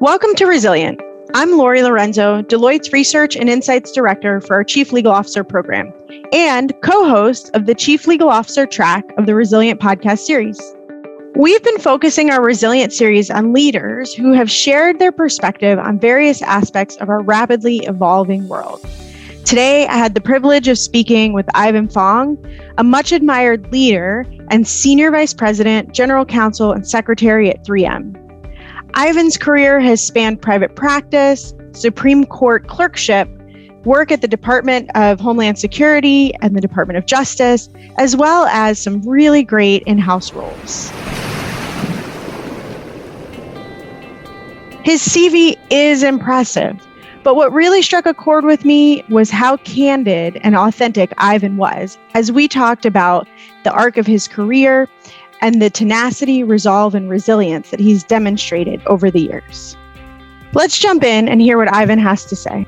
Welcome to Resilient. I'm Lori Lorenzo, Deloitte's Research and Insights Director for our Chief Legal Officer program, and co-host of the Chief Legal Officer track of the Resilient podcast series. We've been focusing our Resilient series on leaders who have shared their perspective on various aspects of our rapidly evolving world. Today, I had the privilege of speaking with Ivan Fong, a much admired leader and Senior Vice President, General Counsel, and Secretary at 3M. Ivan's career has spanned private practice, Supreme Court clerkship, work at the Department of Homeland Security and the Department of Justice, as well as some really great in-house roles. His CV is impressive, but what really struck a chord with me was how candid and authentic Ivan was as we talked about the arc of his career and the tenacity, resolve, and resilience that he's demonstrated over the years. Let's jump in and hear what Ivan has to say.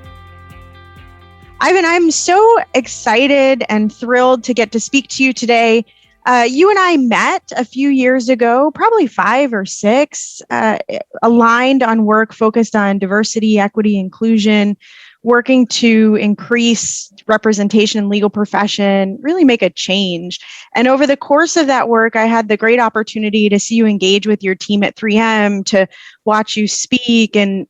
Ivan, I'm so excited and thrilled to get to speak to you today. You and I met a few years ago, probably 5 or 6, aligned on work focused on diversity, equity, inclusion, working to increase representation in legal profession, really make a change. And over the course of that work, I had the great opportunity to see you engage with your team at 3M, to watch you speak and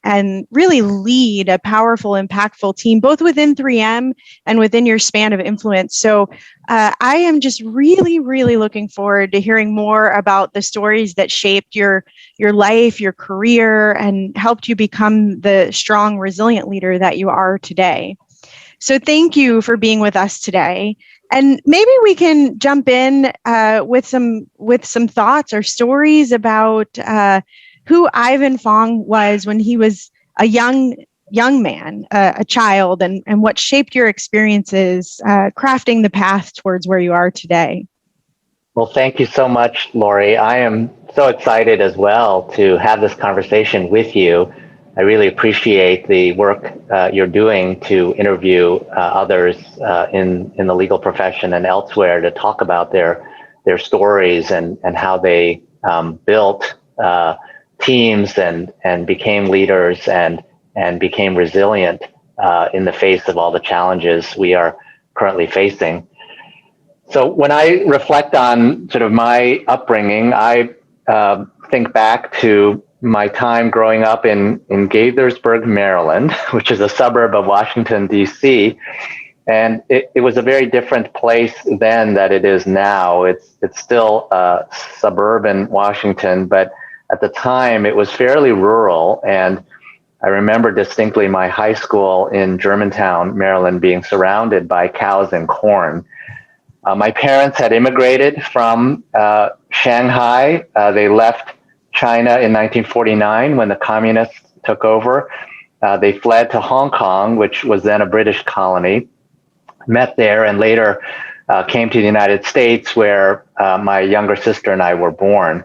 really lead a powerful, impactful team, both within 3M and within your span of influence. So I am just really, really looking forward to hearing more about the stories that shaped your life, your career, and helped you become the strong, resilient leader that you are today. So thank you for being with us today. And maybe we can jump in with some thoughts or stories about who Ivan Fong was when he was a young man, a child, and what shaped your experiences crafting the path towards where you are today. Well, thank you so much, Lori. I am so excited as well to have this conversation with you. I really appreciate the work you're doing to interview others in the legal profession and elsewhere to talk about their stories and how they built teams and became leaders and became resilient in the face of all the challenges we are currently facing. So when I reflect on sort of my upbringing, I think back to my time growing up in Gaithersburg, Maryland, which is a suburb of Washington, D.C. And it was a very different place then that it is now. It's still suburban Washington, but at the time it was fairly rural. And I remember distinctly my high school in Germantown, Maryland, being surrounded by cows and corn. My parents had immigrated from Shanghai. They left China in 1949 when the communists took over. They fled to Hong Kong, which was then a British colony, met there, and later came to the United States, where my younger sister and I were born.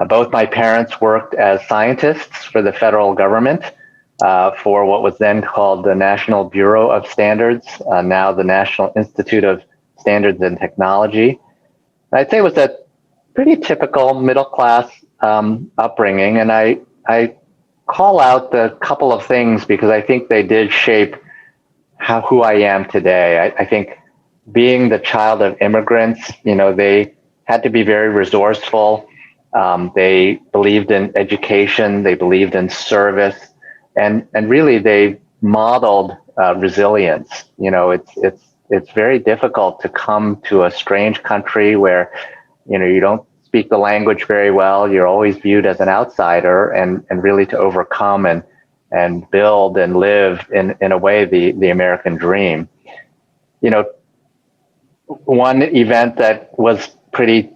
Both my parents worked as scientists for the federal government for what was then called the National Bureau of Standards, now the National Institute of Standards and Technology. I'd say it was a pretty typical middle-class upbringing, and I call out the couple of things because I think they did shape who I am today. I think being the child of immigrants, they had to be very resourceful. They believed in education, they believed in service, and really they modeled resilience. It's very difficult to come to a strange country where you don't speak the language very well. You're always viewed as an outsider, and really to overcome and build and live in a way the American dream. One event that was pretty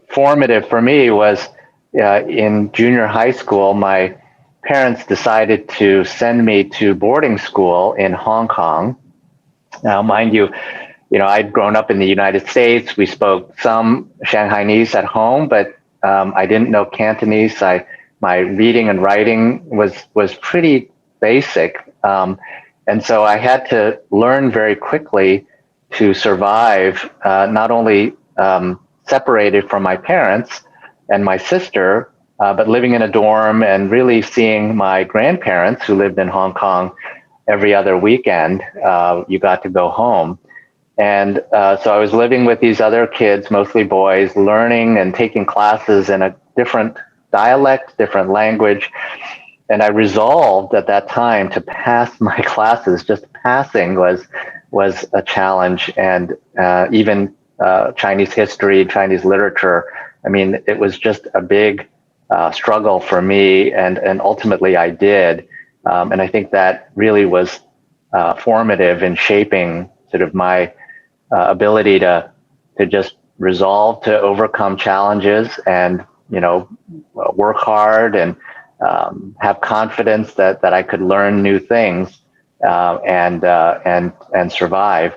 formative for me was in junior high school. My parents decided to send me to boarding school in Hong Kong. Now, mind you, I'd grown up in the United States. We spoke some Shanghainese at home, but I didn't know Cantonese. My reading and writing was pretty basic. And so I had to learn very quickly to survive, not only separated from my parents and my sister, but living in a dorm and really seeing my grandparents who lived in Hong Kong every other weekend, you got to go home. And so I was living with these other kids, mostly boys, learning and taking classes in a different dialect, different language. And I resolved at that time to pass my classes. Just passing was a challenge, and even Chinese history, Chinese literature. I mean, it was just a big struggle for me, and ultimately I did. And I think that really was formative in shaping sort of my ability to just resolve to overcome challenges, and work hard, and have confidence that I could learn new things, and survive.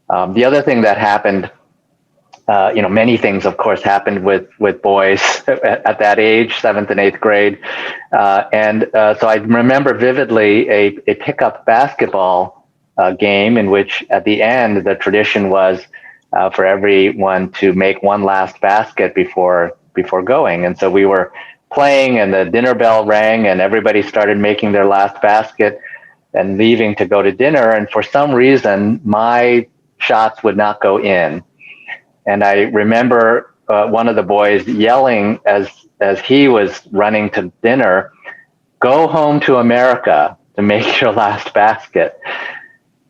The other thing that happened, many things, of course, happened with boys at that age, 7th and 8th grade, so I remember vividly a pickup basketball game in which, at the end, the tradition was for everyone to make one last basket before going, and so we were playing, and the dinner bell rang, and everybody started making their last basket and leaving to go to dinner. And for some reason, my shots would not go in. And I remember one of the boys yelling as he was running to dinner, "Go home to America to make your last basket."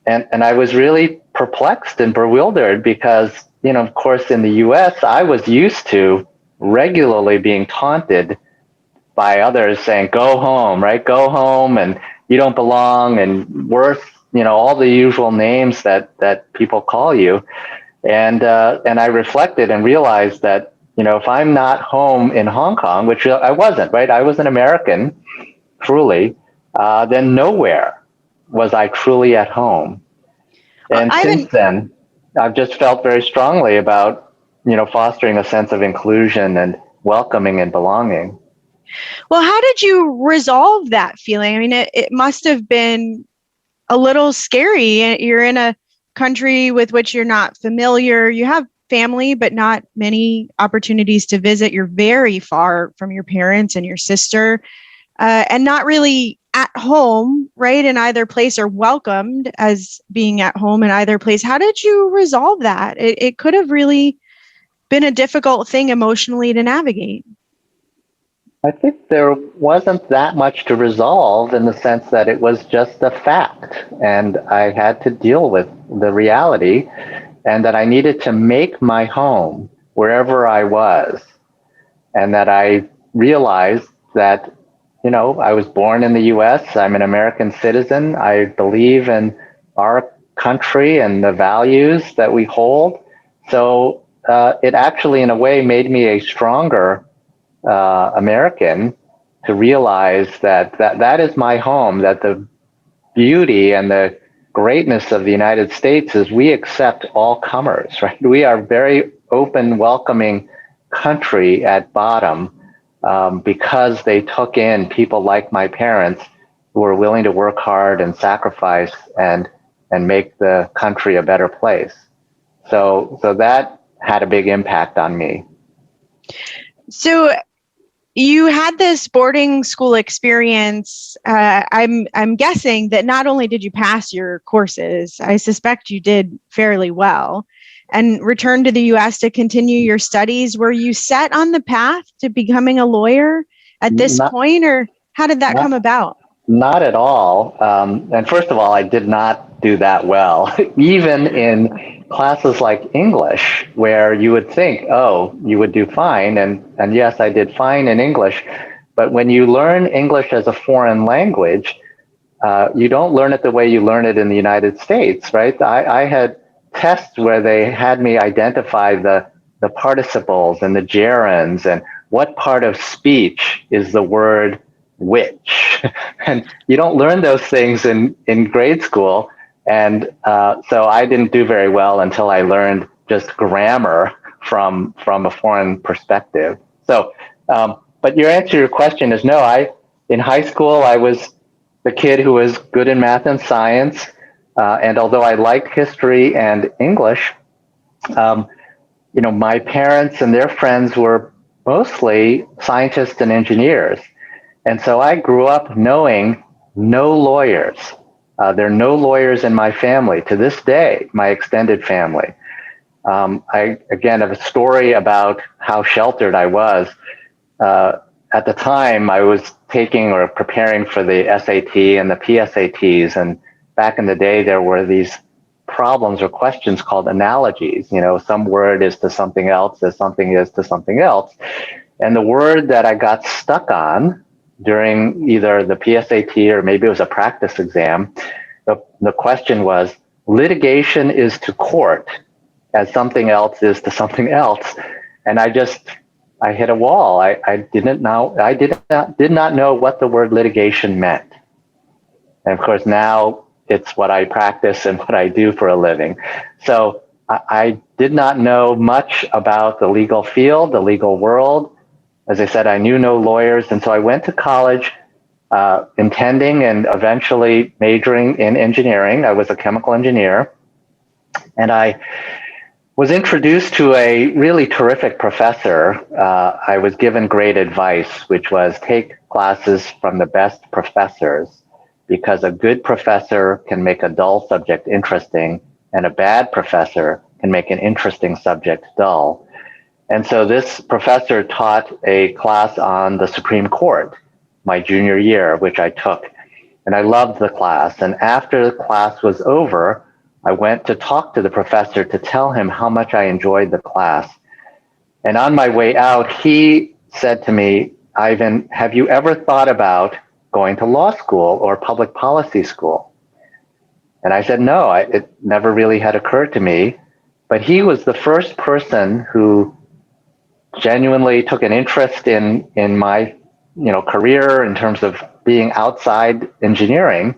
And I was really perplexed and bewildered because, of course, in the US, I was used to regularly being taunted by others saying, "Go home," right? "Go home, and you don't belong," and worse, all the usual names that people call you. And I reflected and realized that, if I'm not home in Hong Kong, which I wasn't, right? I was an American, truly, then nowhere was I truly at home. And since then, I've just felt very strongly about, fostering a sense of inclusion and welcoming and belonging. Well, how did you resolve that feeling? I mean, it must have been a little scary. You're in a country with which you're not familiar. You have family, but not many opportunities to visit. You're very far from your parents and your sister, and not really at home, right, in either place, or welcomed as being at home in either place. How did you resolve that? It could have really been a difficult thing emotionally to navigate. I think there wasn't that much to resolve, in the sense that it was just a fact, and I had to deal with the reality, and that I needed to make my home wherever I was, and that I realized that, I was born in the US, I'm an American citizen, I believe in our country and the values that we hold. So it actually, in a way, made me a stronger American, to realize that is my home, that the beauty and the greatness of the United States is we accept all comers, right? We are a very open, welcoming country at bottom, because they took in people like my parents, who were willing to work hard and sacrifice and make the country a better place. So that had a big impact on me. So you had this boarding school experience. I'm guessing that not only did you pass your courses, I suspect you did fairly well, and returned to the US to continue your studies. Were you set on the path to becoming a lawyer at this point, or how did that come about? Not at all. And first of all, I did not do that well, even in classes like English, where you would think, oh, you would do fine. And yes, I did fine in English. But when you learn English as a foreign language, you don't learn it the way you learn it in the United States, right? I had tests where they had me identify the participles and the gerunds, and what part of speech is the word which. And you don't learn those things in grade school. And so I didn't do very well until I learned just grammar from a foreign perspective. So, but your answer to your question is no. In high school, I was the kid who was good in math and science. And although I liked history and English, my parents and their friends were mostly scientists and engineers. And so I grew up knowing no lawyers. There are no lawyers in my family to this day, my extended family. I, again, have a story about how sheltered I was. At the time, I was taking or preparing for the SAT and the PSATs. And back in the day, there were these problems or questions called analogies. You know, some word is to something else as something is to something else. And the word that I got stuck on during either the PSAT or maybe it was a practice exam, the question was, litigation is to court as something else is to something else. And I hit a wall. I did not know what the word litigation meant. And of course, now it's what I practice and what I do for a living. So I did not know much about the legal field, the legal world. As I said, I knew no lawyers. And so I went to college intending and eventually majoring in engineering. I was a chemical engineer. And I was introduced to a really terrific professor. I was given great advice, which was take classes from the best professors, because a good professor can make a dull subject interesting, and a bad professor can make an interesting subject dull. And so this professor taught a class on the Supreme Court my junior year, which I took. And I loved the class. And after the class was over, I went to talk to the professor to tell him how much I enjoyed the class. And on my way out, he said to me, Ivan, have you ever thought about going to law school or public policy school? And I said, no, it never really had occurred to me. But he was the first person who genuinely took an interest in my career in terms of being outside engineering,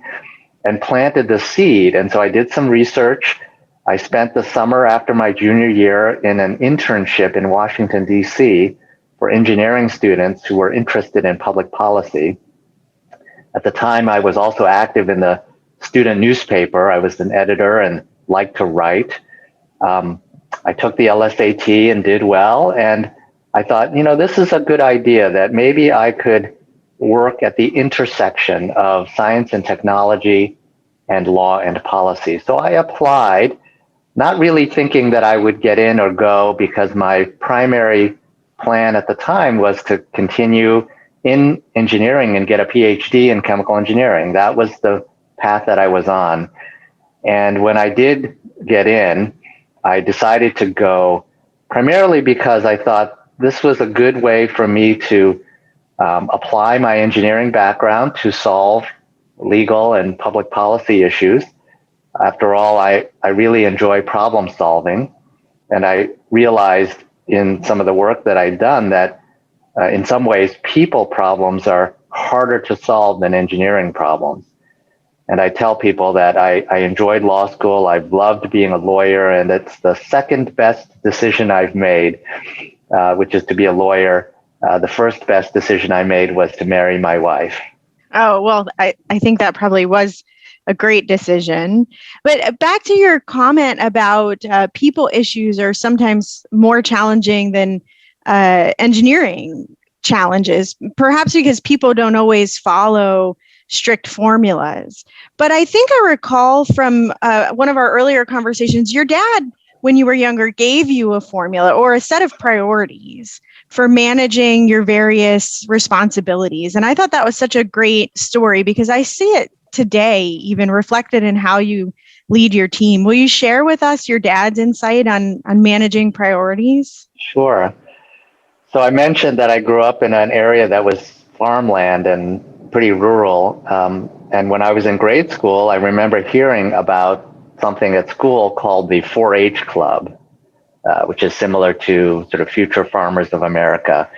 and planted the seed. And so I did some research. I spent the summer after my junior year in an internship in Washington, D.C. for engineering students who were interested in public policy. At the time, I was also active in the student newspaper. I was an editor and liked to write. I took the LSAT and did well. And I thought, this is a good idea that maybe I could work at the intersection of science and technology and law and policy. So I applied, not really thinking that I would get in or go, because my primary plan at the time was to continue in engineering and get a PhD in chemical engineering. That was the path that I was on. And when I did get in, I decided to go primarily because I thought this was a good way for me to apply my engineering background to solve legal and public policy issues. After all, I really enjoy problem solving. And I realized in some of the work that I'd done that in some ways, people problems are harder to solve than engineering problems. And I tell people that I enjoyed law school. I've loved being a lawyer, and it's the second best decision I've made, which is to be a lawyer. The first best decision I made was to marry my wife. Oh, well, I think that probably was a great decision. But back to your comment about people issues are sometimes more challenging than engineering challenges, perhaps because people don't always follow strict formulas. But I think I recall from one of our earlier conversations, your dad, when you were younger, gave you a formula or a set of priorities for managing your various responsibilities. And I thought that was such a great story because I see it today, even reflected in how you lead your team. Will you share with us your dad's insight on managing priorities? Sure. So I mentioned that I grew up in an area that was farmland and pretty rural. And when I was in grade school, I remember hearing about something at school called the 4-H Club, which is similar to sort of Future Farmers of America.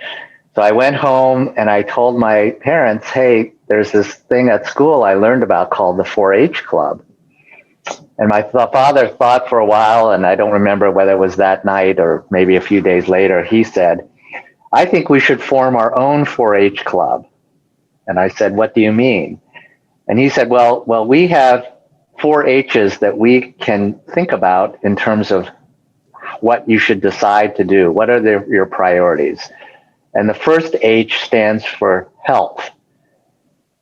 So I went home and I told my parents, hey, there's this thing at school I learned about called the 4-H Club. And my father thought for a while, and I don't remember whether it was that night or maybe a few days later, he said, I think we should form our own 4-H club. And I said, what do you mean? And he said, well, we have 4 H's that we can think about in terms of what you should decide to do. What are your priorities? And the first H stands for health.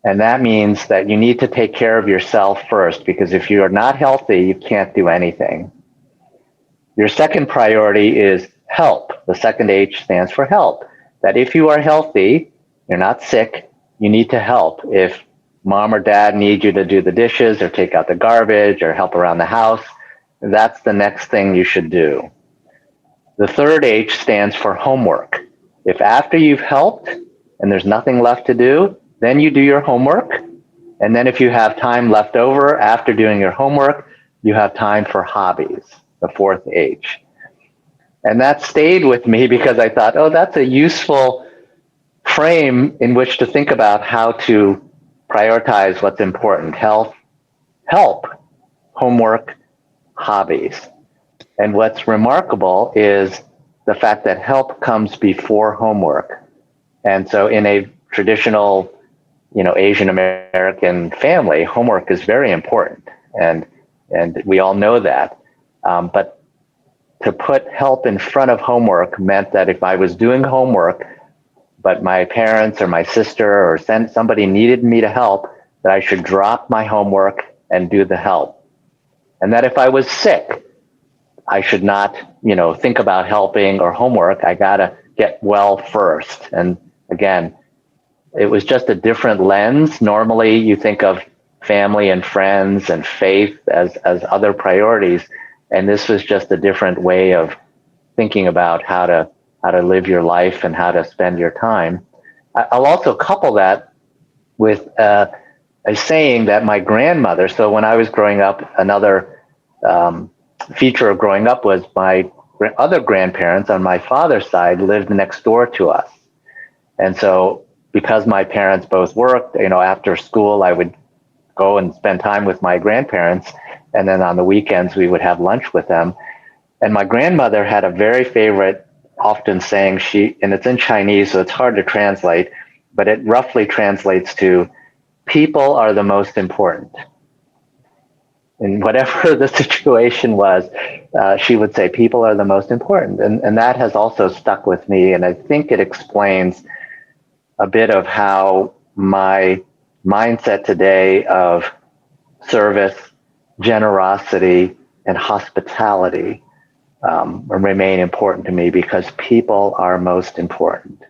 And that means that you need to take care of yourself first, because if you are not healthy, you can't do anything. Your second priority is help. The second H stands for help. That if you are healthy, you're not sick, you need to help. If mom or dad need you to do the dishes or take out the garbage or help around the house, that's the next thing you should do. The third H stands for homework. If after you've helped and there's nothing left to do, then you do your homework. And then if you have time left over after doing your homework, you have time for hobbies, the fourth H. And that stayed with me because I thought, oh, that's a useful frame in which to think about how to prioritize what's important: health, help, homework, hobbies. And what's remarkable is the fact that help comes before homework. And so in a traditional, Asian American family, homework is very important. And we all know that. But to put help in front of homework meant that if I was doing homework, but my parents or my sister or somebody needed me to help, that I should drop my homework and do the help. And that if I was sick, I should not, think about helping or homework. I got to get well first. And again, it was just a different lens. Normally you think of family and friends and faith as other priorities. And this was just a different way of thinking about how to live your life and how to spend your time. I'll also couple that with a saying that my grandmother, so when I was growing up, another feature of growing up was my other grandparents on my father's side lived next door to us. And so because my parents both worked, after school, I would go and spend time with my grandparents. And then on the weekends, we would have lunch with them. And my grandmother had a very favorite, often saying, and it's in Chinese, so it's hard to translate, but it roughly translates to, people are the most important. And whatever the situation was, she would say, people are the most important. And that has also stuck with me. And I think it explains a bit of how my mindset today of service, generosity, and hospitality remain important to me, because people are most important.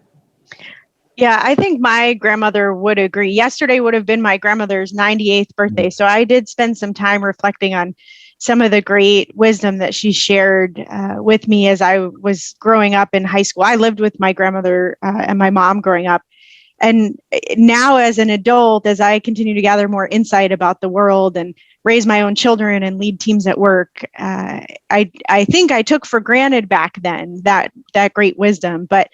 Yeah, I think my grandmother would agree. Yesterday would have been my grandmother's 98th birthday. So I did spend some time reflecting on some of the great wisdom that she shared with me as I was growing up in high school. I lived with my grandmother and my mom growing up. And now as an adult, as I continue to gather more insight about the world and raise my own children and lead teams at work, I think I took for granted back then that great wisdom. But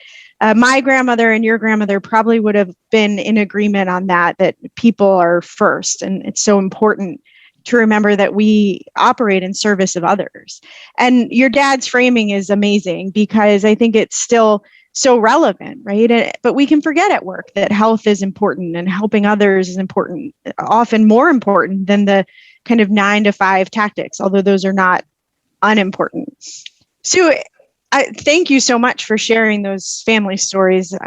my grandmother and your grandmother probably would have been in agreement on that people are first. And it's so important to remember that we operate in service of others. And your dad's framing is amazing, because I think it's still so relevant, right? But we can forget at work that health is important and helping others is important, often more important than the kind of 9-to-5 tactics, although those are not unimportant. So thank you so much for sharing those family stories.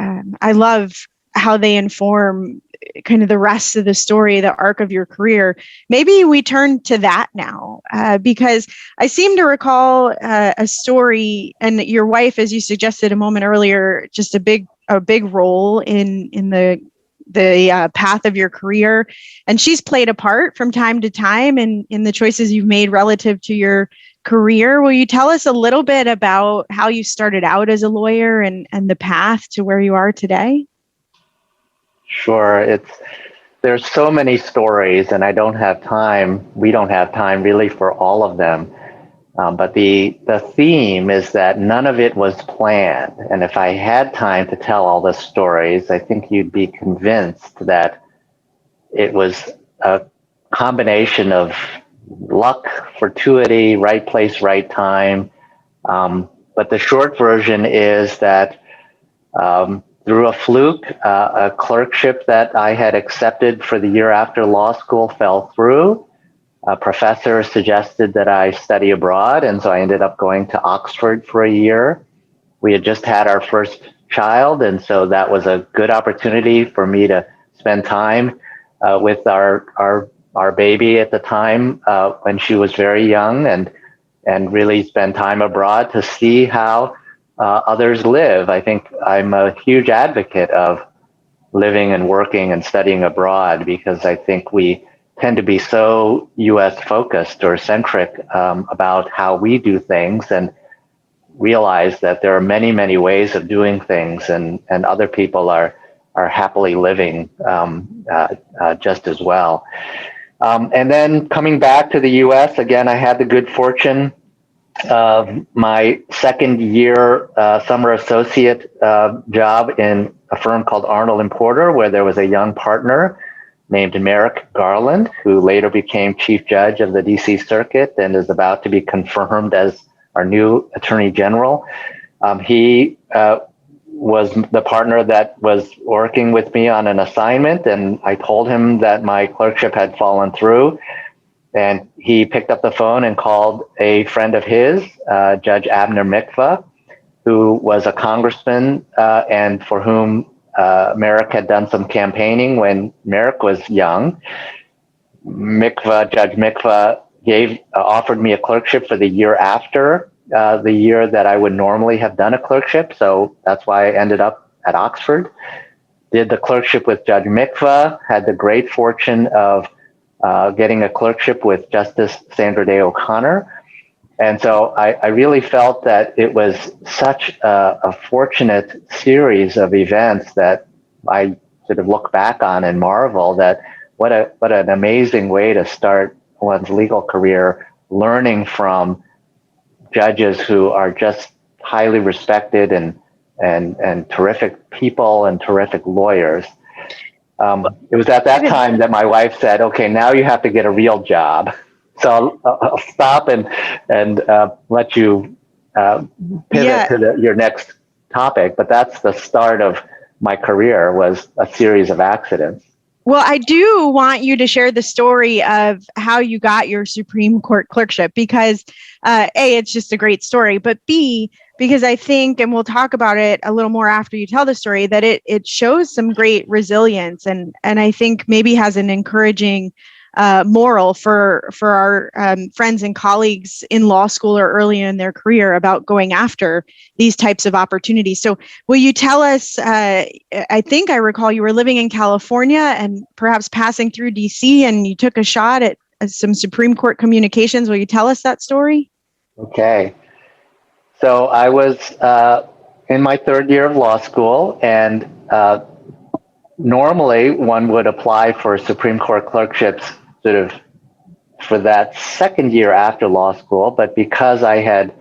I love how they inform kind of the rest of the story, the arc of your career. Maybe we turn to that now, because I seem to recall a story, and your wife, as you suggested a moment earlier, just a big role in the path of your career, and she's played a part from time to time in the choices you've made relative to your career. Will you tell us a little bit about how you started out as a lawyer and the path to where you are today? Sure. There's so many stories, and we don't have time really for all of them. But the theme is that none of it was planned. And if I had time to tell all the stories, I think you'd be convinced that it was a combination of luck, fortuity, right place, right time. But the short version is that through a fluke, a clerkship that I had accepted for the year after law school fell through. A professor suggested that I study abroad, and so I ended up going to Oxford for a year. We had just had our first child. And so that was a good opportunity for me to spend time with our baby at the time when she was very young, and really spend time abroad to see how others live. I think I'm a huge advocate of living and working and studying abroad, because I think we tend to be so US focused or centric about how we do things, and realize that there are many, many ways of doing things, and other people are happily living just as well. And then coming back to the US, again, I had the good fortune of my second year summer associate job in a firm called Arnold and Porter, where there was a young partner named Merrick Garland, who later became chief judge of the DC Circuit and is about to be confirmed as our new attorney general. He was the partner that was working with me on an assignment, and I told him that my clerkship had fallen through. And he picked up the phone and called a friend of his, Judge Abner Mikva, who was a congressman and for whom Merrick had done some campaigning when Merrick was young. Judge Mikva offered me a clerkship for the year after the year that I would normally have done a clerkship. So that's why I ended up at Oxford. Did the clerkship with Judge Mikva, had the great fortune of getting a clerkship with Justice Sandra Day O'Connor. And so I really felt that it was such a fortunate series of events that I sort of look back on and marvel that what an amazing way to start one's legal career, learning from judges who are just highly respected and terrific people and terrific lawyers. It was at that time that my wife said, "Okay, now you have to get a real job." So I'll stop and let you pivot to your next topic. But that's the start of my career, was a series of accidents. Well, I do want you to share the story of how you got your Supreme Court clerkship, because A, it's just a great story, but B, because I think, and we'll talk about it a little more after you tell the story, that it shows some great resilience, and I think maybe has an encouraging moral for our friends and colleagues in law school or early in their career about going after these types of opportunities. So will you tell us, I think I recall you were living in California and perhaps passing through DC, and you took a shot at some Supreme Court communications. Will you tell us that story? Okay. So I was in my third year of law school, and normally one would apply for Supreme Court clerkships sort of for that second year after law school. But because I had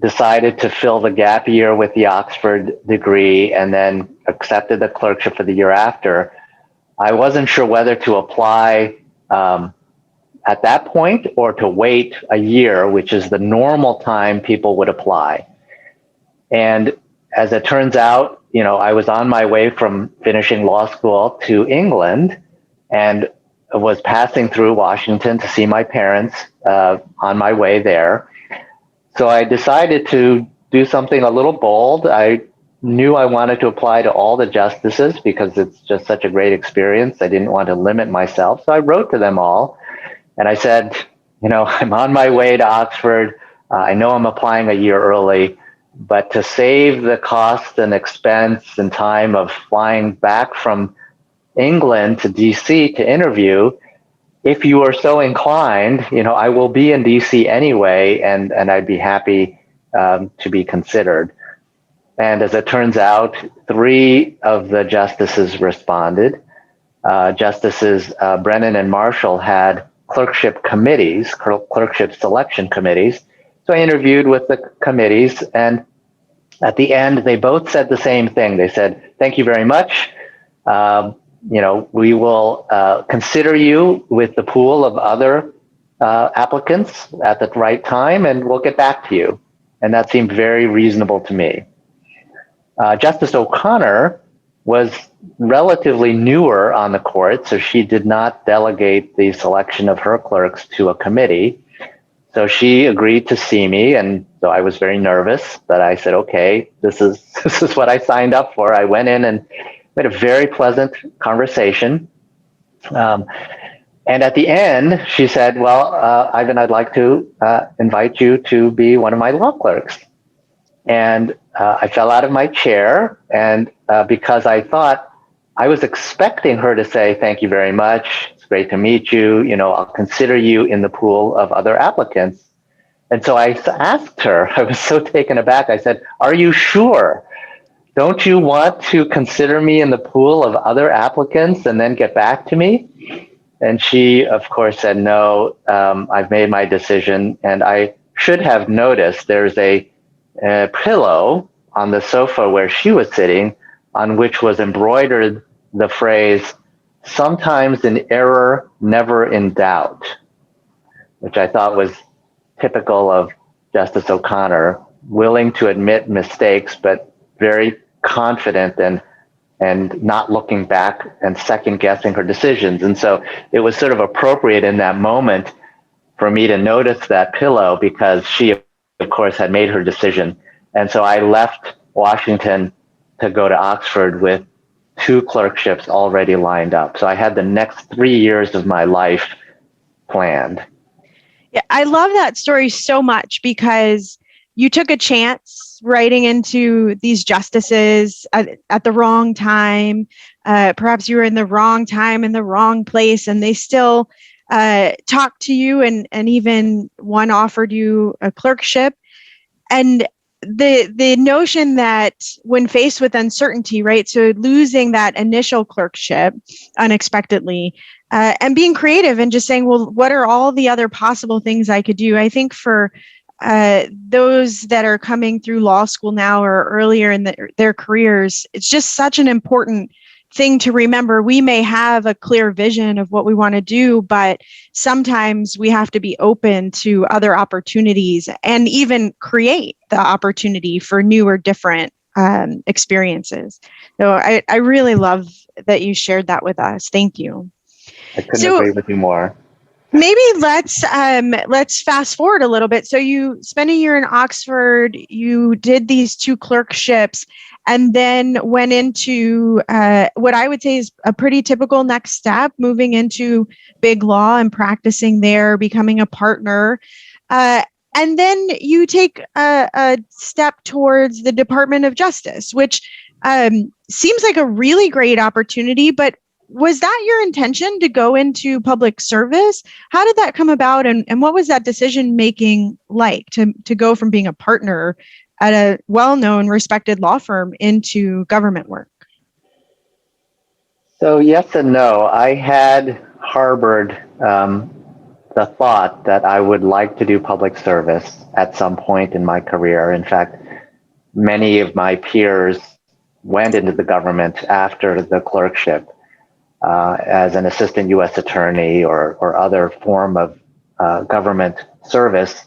decided to fill the gap year with the Oxford degree and then accepted the clerkship for the year after, I wasn't sure whether to apply at that point or to wait a year, which is the normal time people would apply. And as it turns out, I was on my way from finishing law school to England and was passing through Washington to see my parents on my way there. So I decided to do something a little bold. I knew I wanted to apply to all the justices because it's just such a great experience. I didn't want to limit myself. So I wrote to them all and I said, I'm on my way to Oxford. I know I'm applying a year early, but to save the cost and expense and time of flying back from England to DC to interview, if you are so inclined, I will be in DC anyway, and I'd be happy to be considered. And as it turns out, 3 of the justices responded. Justices Brennan and Marshall had clerkship committees, clerkship selection committees. So I interviewed with the committees, and at the end, they both said the same thing. They said, "Thank you very much. We will consider you with the pool of other applicants at the right time, and we'll get back to you." And that seemed very reasonable to me. Justice O'Connor was relatively newer on the court, so she did not delegate the selection of her clerks to a committee. So she agreed to see me, and so I was very nervous, but I said, okay, this is this is what I signed up for. I went in and we had a very pleasant conversation. Um, and at the end, she said, well, Ivan, I'd like to invite you to be one of my law clerks. And I fell out of my chair, and because I thought I was expecting her to say, thank you very much. It's great to meet you. You know, I'll consider you in the pool of other applicants. And so I asked her, I was so taken aback. I said, are you sure? Don't you want to consider me in the pool of other applicants and then get back to me? And she, of course, said, no, I've made my decision. And I should have noticed there's a pillow on the sofa where she was sitting, on which was embroidered the phrase, sometimes in error, never in doubt, which I thought was typical of Justice O'Connor, willing to admit mistakes, but very confident and not looking back and second guessing her decisions. And so it was sort of appropriate in that moment for me to notice that pillow, because she, of course, had made her decision. And so I left Washington to go to Oxford with 2 clerkships already lined up. So I had the next 3 years of my life planned. Yeah, I love that story so much because you took a chance writing into these justices at the wrong time. Perhaps you were in the wrong time in the wrong place, and they still talked to you, and even one offered you a clerkship. And the notion that when faced with uncertainty, right? So losing that initial clerkship unexpectedly, and being creative and just saying, well, what are all the other possible things I could do? I think for those that are coming through law school now or earlier in their careers, it's just such an important thing to remember. We may have a clear vision of what we want to do, but sometimes we have to be open to other opportunities and even create the opportunity for new or different experiences. So I really love that you shared that with us. Thank you. I couldn't agree with you more. Maybe let's fast forward a little bit. So you spent a year in Oxford, you did these 2 clerkships, and then went into what I would say is a pretty typical next step, moving into big law and practicing there, becoming a partner. And then you take a step towards the Department of Justice, which seems like a really great opportunity, but was that your intention to go into public service? How did that come about? And what was that decision making like to go from being a partner at a well-known, respected law firm into government work? So yes and no. I had harbored the thought that I would like to do public service at some point in my career. In fact, many of my peers went into the government after the clerkship as an assistant U.S. attorney or other form of government service.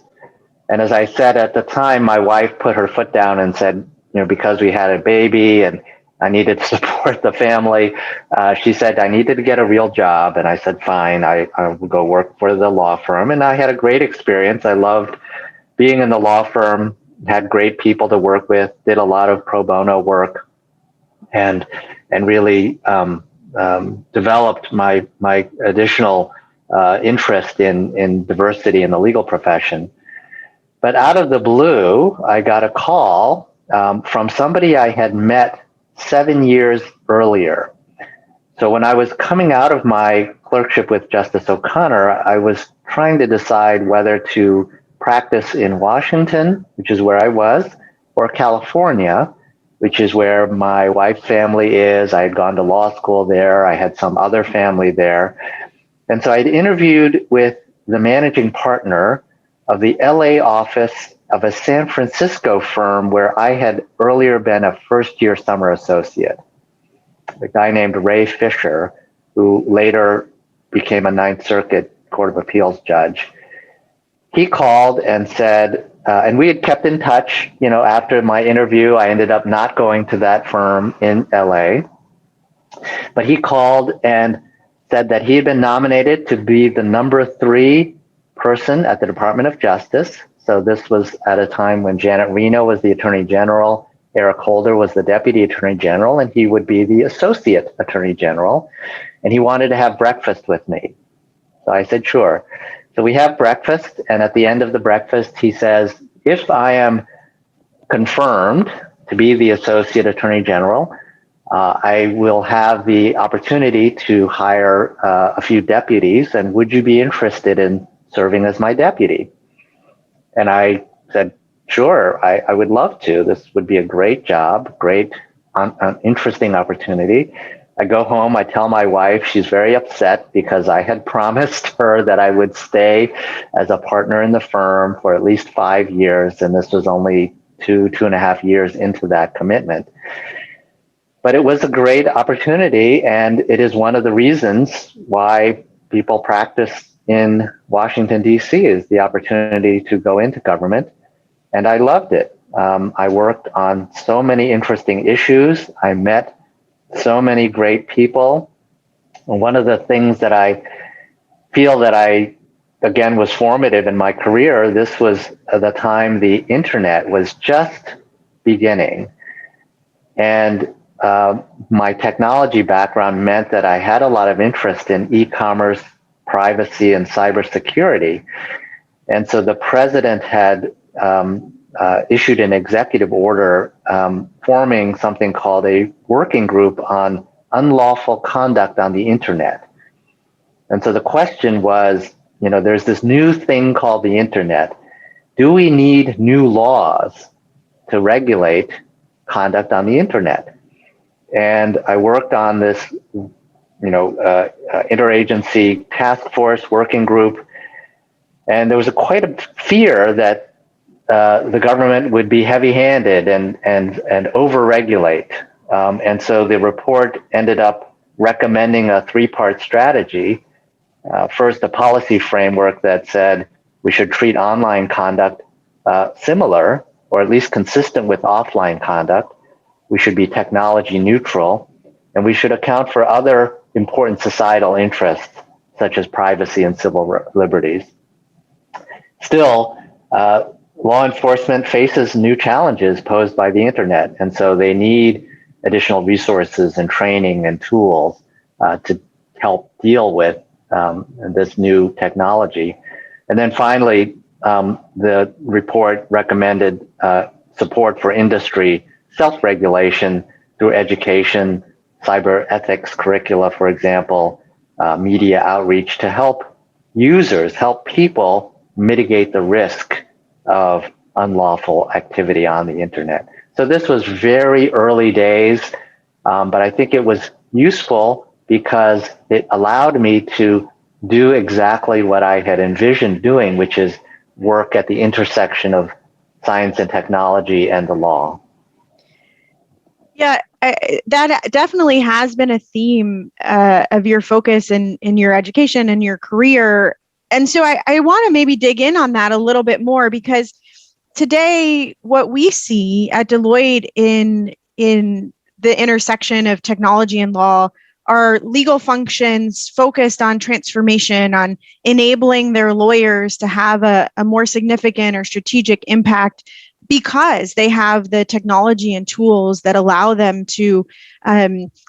And as I said at the time, my wife put her foot down and said, you know, because we had a baby and I needed to support the family, she said I needed to get a real job. And I said, fine, I will go work for the law firm. And I had a great experience. I loved being in the law firm, had great people to work with, did a lot of pro bono work, and really developed my additional interest in diversity in the legal profession. But out of the blue, I got a call from somebody I had met 7 years earlier. So when I was coming out of my clerkship with Justice O'Connor, I was trying to decide whether to practice in Washington, which is where I was, or California, which is where my wife's family is. I had gone to law school there. I had some other family there. And so I'd interviewed with the managing partner of the LA office of a San Francisco firm where I had earlier been a first-year summer associate, a guy named Ray Fisher, who later became a Ninth Circuit Court of Appeals judge. He called and said, and we had kept in touch, you know, after my interview. I ended up not going to that firm in LA, but he called and said that he had been nominated to be the number 3 person at the Department of Justice. So this was at a time when Janet Reno was the Attorney General, Eric Holder was the Deputy Attorney General, and he would be the Associate Attorney General. And he wanted to have breakfast with me. So I said, sure. So we have breakfast, and at the end of the breakfast, he says, if I am confirmed to be the Associate Attorney General, I will have the opportunity to hire a few deputies, and would you be interested in serving as my deputy? And I said, sure, I would love to. This would be a great job, great, interesting opportunity. I go home, I tell my wife, she's very upset because I had promised her that I would stay as a partner in the firm for at least 5 years, and this was only 2.5 years into that commitment. But it was a great opportunity, and it is one of the reasons why people practice in Washington, D.C., is the opportunity to go into government, and I loved it. I worked on so many interesting issues. I met so many great people. And one of the things that I feel that again, was formative in my career, this was the time the internet was just beginning. And my technology background meant that I had a lot of interest in e-commerce, privacy, and cybersecurity. And so the president had issued an executive order forming something called a working group on unlawful conduct on the internet. And so the question was, there's this new thing called the internet. Do we need new laws to regulate conduct on the internet? And I worked on this, interagency task force working group. And there was quite a fear that the government would be heavy-handed and over-regulate. And so the report ended up recommending a 3-part strategy. First, a policy framework that said we should treat online conduct similar, or at least consistent with offline conduct. We should be technology neutral, and we should account for other important societal interests, such as privacy and civil liberties. Still, law enforcement faces new challenges posed by the internet, and so they need additional resources and training and tools to help deal with this new technology. And then finally, the report recommended support for industry self-regulation through education, cyber ethics curricula, for example, media outreach to help users, help people mitigate the risk of unlawful activity on the internet. So this was very early days, but I think it was useful because it allowed me to do exactly what I had envisioned doing, which is work at the intersection of science and technology and the law. Yeah, that definitely has been a theme of your focus in your education and your career. And so I want to maybe dig in on that a little bit more, because today what we see at Deloitte in the intersection of technology and law are legal functions focused on transformation, on enabling their lawyers to have a more significant or strategic impact, because they have the technology and tools that allow them to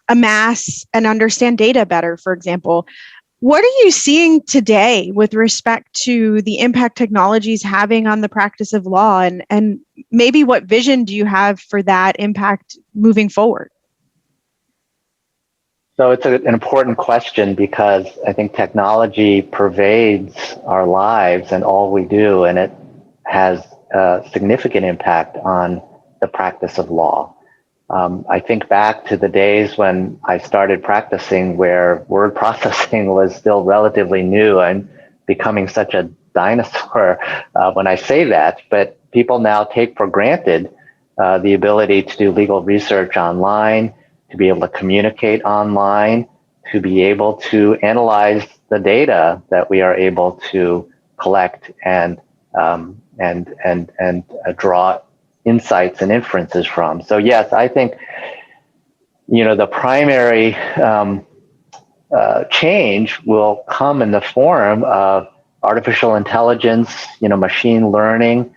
amass and understand data better, for example. What are you seeing today with respect to the impact technology is having on the practice of law? And maybe what vision do you have for that impact moving forward? So it's an important question, because I think technology pervades our lives and all we do, and it has a significant impact on the practice of law. I think back to the days when I started practicing, where word processing was still relatively new. I'm becoming such a dinosaur when I say that, but people now take for granted the ability to do legal research online, to be able to communicate online, to be able to analyze the data that we are able to collect and draw insights and inferences from. So yes, I think the primary change will come in the form of artificial intelligence, machine learning,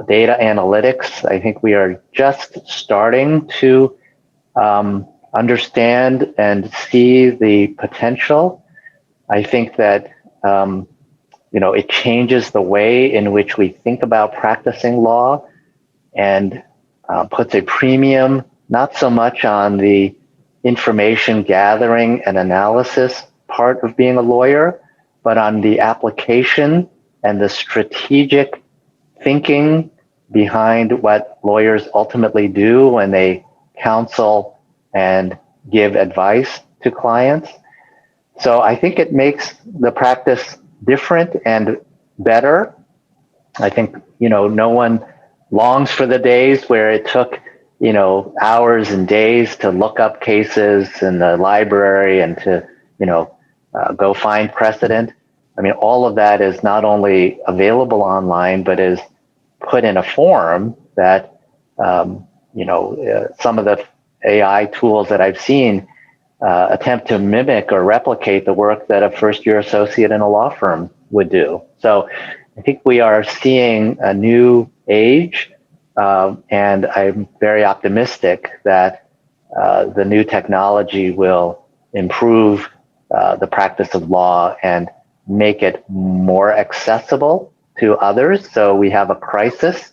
data analytics. I think we are just starting to understand and see the potential. I think that it changes the way in which we think about practicing law, and puts a premium not so much on the information gathering and analysis part of being a lawyer, but on the application and the strategic thinking behind what lawyers ultimately do when they counsel and give advice to clients. So I think it makes the practice different and better. I think, no one longs for the days where it took, hours and days to look up cases in the library and to, go find precedent. I mean, all of that is not only available online, but is put in a form that, some of the AI tools that I've seen attempt to mimic or replicate the work that a first-year associate in a law firm would do. So I think we are seeing a new age, and I'm very optimistic that the new technology will improve the practice of law and make it more accessible to others. So we have a crisis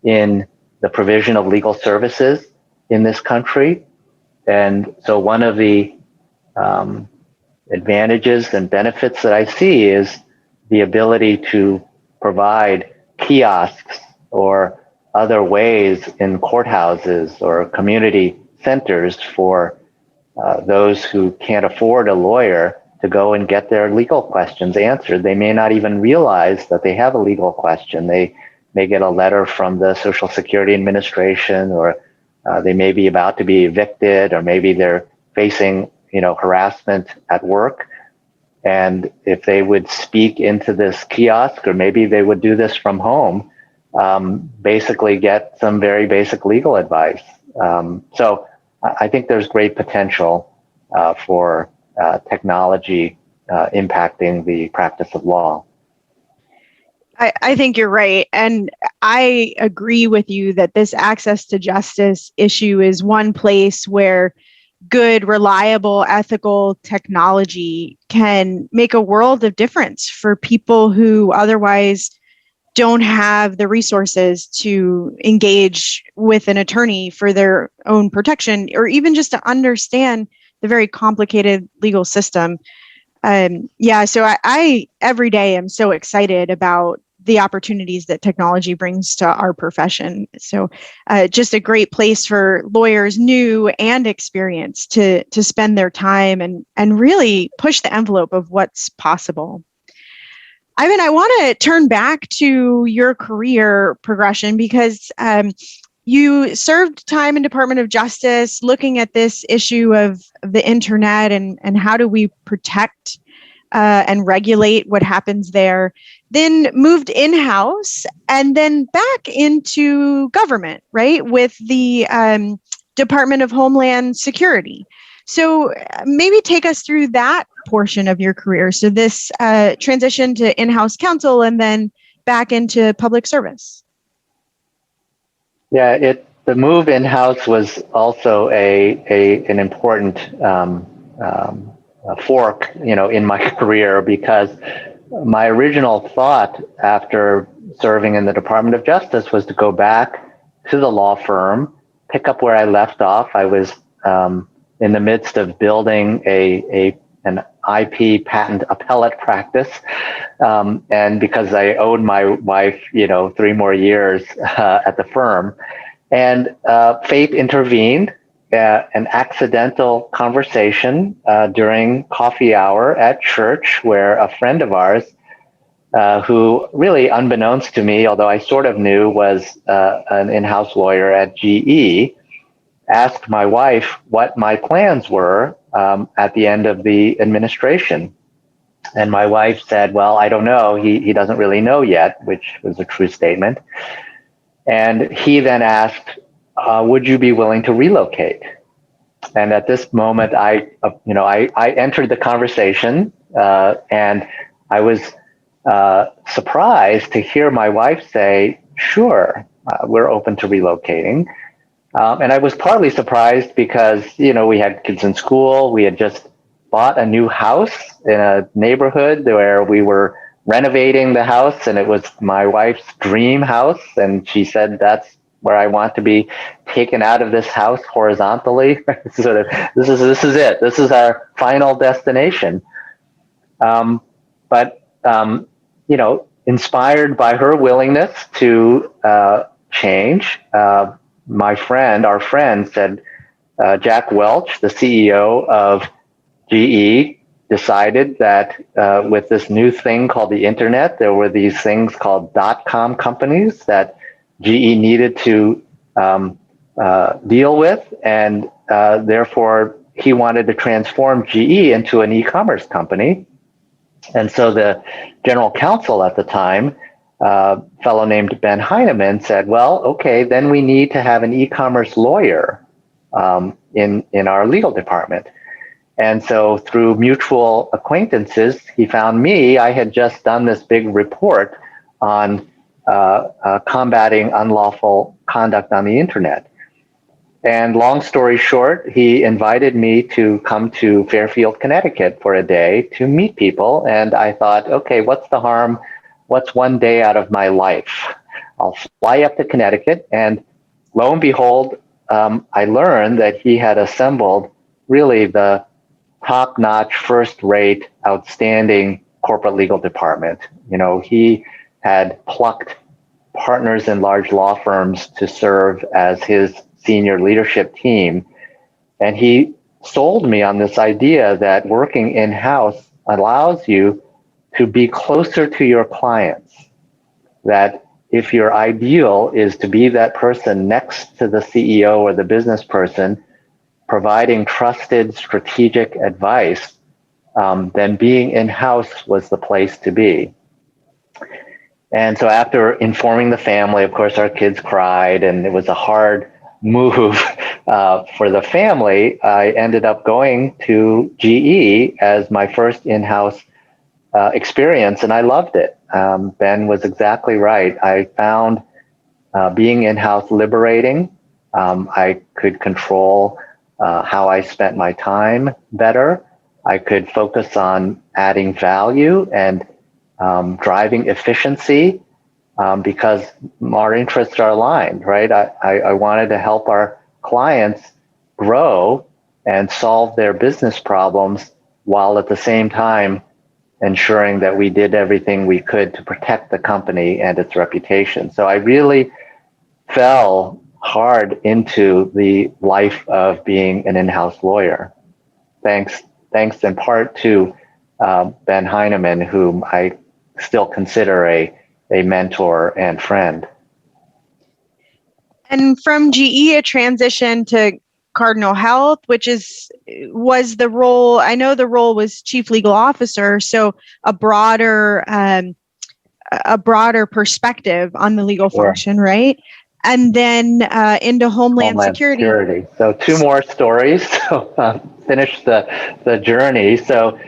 in the provision of legal services in this country. And so one of the advantages and benefits that I see is the ability to provide kiosks or other ways in courthouses or community centers for those who can't afford a lawyer to go and get their legal questions answered. They may not even realize that they have a legal question. They may get a letter from the Social Security Administration, or they may be about to be evicted, or maybe they're facing, harassment at work. And if they would speak into this kiosk, or maybe they would do this from home, basically get some very basic legal advice. So I think there's great potential for technology impacting the practice of law. I think you're right. And I agree with you that this access to justice issue is one place where good, reliable, ethical technology can make a world of difference for people who otherwise don't have the resources to engage with an attorney for their own protection, or even just to understand the very complicated legal system. So I every day am so excited about the opportunities that technology brings to our profession. So just a great place for lawyers, new and experienced, to spend their time and really push the envelope of what's possible. Ivan, I want to turn back to your career progression, because you served time in Department of Justice looking at this issue of the internet and how do we protect and regulate what happens there, then moved in-house and then back into government, right, with the Department of Homeland Security. So maybe take us through that portion of your career. So this transition to in-house counsel and then back into public service. Yeah, the move in-house was also an important fork, in my career, because my original thought after serving in the Department of Justice was to go back to the law firm, pick up where I left off. I was in the midst of building an IP patent appellate practice, and because I owed my wife, 3 more years at the firm, and fate intervened. An accidental conversation during coffee hour at church, where a friend of ours, who really unbeknownst to me, although I sort of knew, was an in-house lawyer at GE, asked my wife what my plans were at the end of the administration. And my wife said, well, I don't know. He doesn't really know yet, which was a true statement. And he then asked, would you be willing to relocate? And at this moment, I entered the conversation, and I was surprised to hear my wife say, sure, we're open to relocating. And I was partly surprised because, we had kids in school. We had just bought a new house in a neighborhood where we were renovating the house, and it was my wife's dream house. And she said, that's where I want to be taken out of this house horizontally. Sort of, this is it. This is our final destination. But inspired by her willingness to change, our friend said, Jack Welch, the CEO of GE, decided that with this new thing called the internet, there were these things called .com companies that GE needed to deal with, and therefore he wanted to transform GE into an e-commerce company. And so the general counsel at the time, a fellow named Ben Heineman, said, well, okay, then we need to have an e-commerce lawyer in our legal department. And so through mutual acquaintances, he found me. I had just done this big report on combating unlawful conduct on the internet. And long story short, he invited me to come to Fairfield, Connecticut for a day to meet people. And I thought, okay, what's the harm? What's one day out of my life? I'll fly up to Connecticut. And lo and behold, I learned that he had assembled really the top-notch, first-rate, outstanding corporate legal department. He had plucked partners in large law firms to serve as his senior leadership team. And he sold me on this idea that working in-house allows you to be closer to your clients. That if your ideal is to be that person next to the CEO or the business person, providing trusted strategic advice, then being in-house was the place to be. And so after informing the family, of course, our kids cried, and it was a hard move for the family. I ended up going to GE as my first in-house experience, and I loved it. Ben was exactly right. I found being in-house liberating. I could control how I spent my time better. I could focus on adding value and driving efficiency because our interests are aligned, right? I wanted to help our clients grow and solve their business problems while at the same time ensuring that we did everything we could to protect the company and its reputation. So I really fell hard into the life of being an in-house lawyer. Thanks in part to Ben Heineman, whom I still consider a mentor and friend. And from GE, a transition to Cardinal Health, was the role. I know the role was chief legal officer, so a broader perspective on the legal function, right? And then into Homeland Security. So two more stories. So finish the journey. So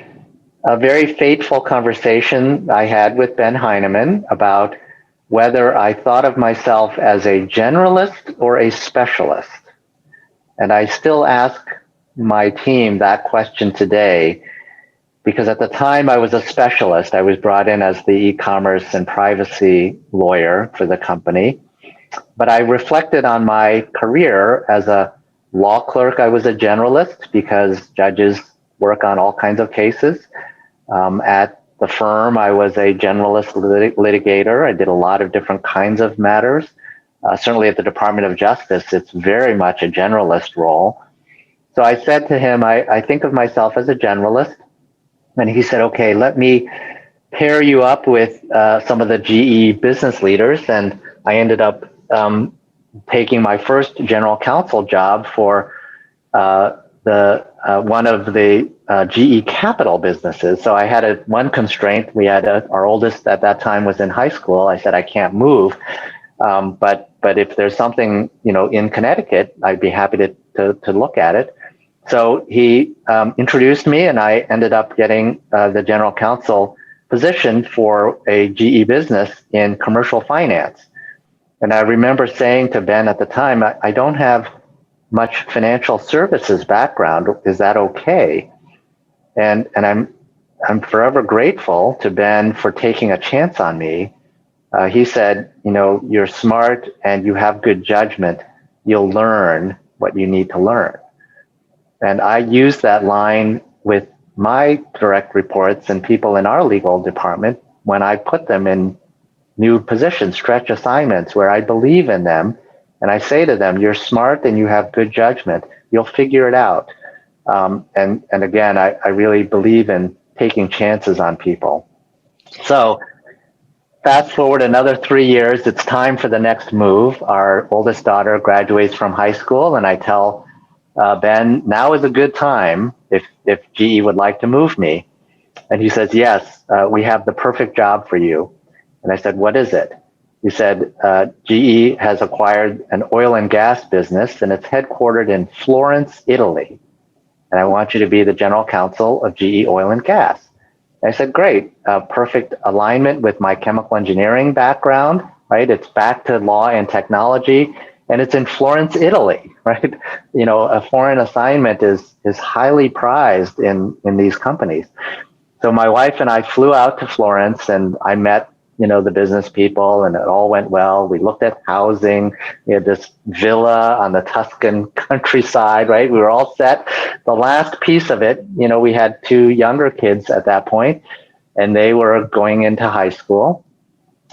a very fateful conversation I had with Ben Heineman about whether I thought of myself as a generalist or a specialist. And I still ask my team that question today, because at the time I was a specialist. I was brought in as the e-commerce and privacy lawyer for the company. But I reflected on my career as a law clerk. I was a generalist because judges work on all kinds of cases. At the firm, I was a generalist litigator. I did a lot of different kinds of matters. Certainly at the Department of Justice, it's very much a generalist role. So I said to him, I think of myself as a generalist. And he said, okay, let me pair you up with some of the GE business leaders. And I ended up taking my first general counsel job for one of the GE Capital businesses. So I had one constraint. We had our oldest at that time was in high school. I said, I can't move. But if there's something, in Connecticut, I'd be happy to look at it. So he introduced me, and I ended up getting the general counsel position for a GE business in commercial finance. And I remember saying to Ben at the time, I don't have much financial services background. Is that okay? And I'm forever grateful to Ben for taking a chance on me. He said, you're smart and you have good judgment. You'll learn what you need to learn. And I use that line with my direct reports and people in our legal department when I put them in new positions, stretch assignments where I believe in them. And I say to them, you're smart and you have good judgment. You'll figure it out. And again, I really believe in taking chances on people. So fast forward another 3 years, it's time for the next move. Our oldest daughter graduates from high school, and I tell Ben, now is a good time if GE would like to move me. And he says, yes, we have the perfect job for you. And I said, what is it? He said, GE has acquired an oil and gas business, and it's headquartered in Florence, Italy. And I want you to be the general counsel of GE Oil and Gas. And I said, great, perfect alignment with my chemical engineering background, right? It's back to law and technology, and it's in Florence, Italy, right? A foreign assignment is highly prized in these companies. So my wife and I flew out to Florence, and I met the business people, and it all went well. We looked at housing. We had this villa on the Tuscan countryside, right? We were all set. The last piece of it, we had 2 younger kids at that point, and they were going into high school.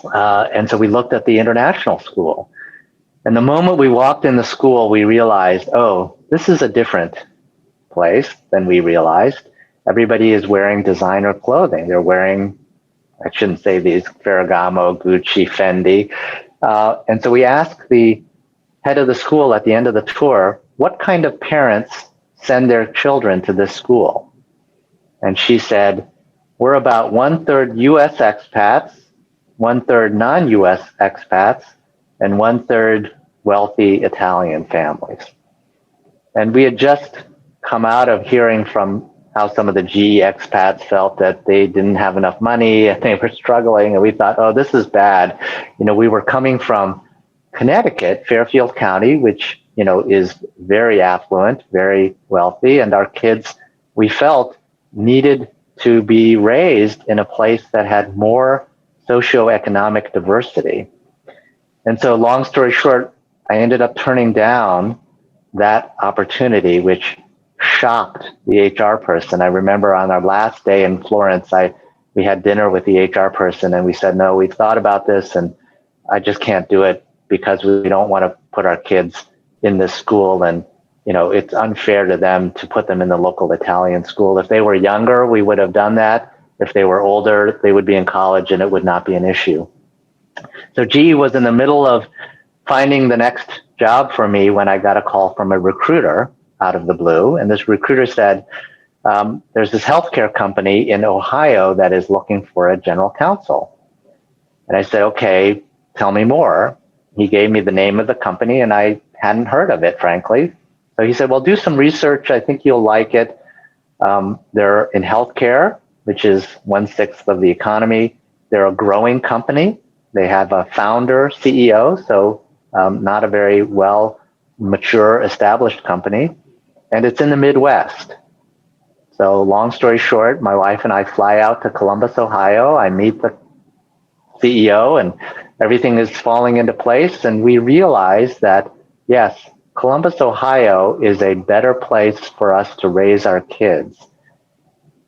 And so we looked at the international school. And the moment we walked in the school, we realized, oh, this is a different place than we realized. Everybody is wearing designer clothing. They're wearing, I shouldn't say these, Ferragamo, Gucci, Fendi. And so we asked the head of the school at the end of the tour, what kind of parents send their children to this school? And she said, we're about 1/3 US expats, 1/3 non-US expats, and 1/3 wealthy Italian families. And we had just come out of hearing from how some of the GE expats felt that they didn't have enough money and they were struggling. And we thought, oh, this is bad. We were coming from Connecticut, Fairfield County, which, is very affluent, very wealthy. And our kids, we felt, needed to be raised in a place that had more socioeconomic diversity. And so long story short, I ended up turning down that opportunity, which shocked the HR person. I remember on our last day in Florence, we had dinner with the HR person, and we said, no, we've thought about this, and I just can't do it because we don't want to put our kids in this school, and it's unfair to them to put them in the local Italian school. If they were younger, we would have done that. If they were older, they would be in college, and it would not be an issue. So GE was in the middle of finding the next job for me when I got a call from a recruiter out of the blue. And this recruiter said, there's this healthcare company in Ohio that is looking for a general counsel. And I said, okay, tell me more. He gave me the name of the company, and I hadn't heard of it, frankly. So he said, well, do some research. I think you'll like it. They're in healthcare, which is 1/6 of the economy. They're a growing company. They have a founder, CEO, so not a very well mature, established company. And it's in the Midwest. So long story short, my wife and I fly out to Columbus, Ohio. I meet the CEO, and everything is falling into place. And we realize that, yes, Columbus, Ohio is a better place for us to raise our kids.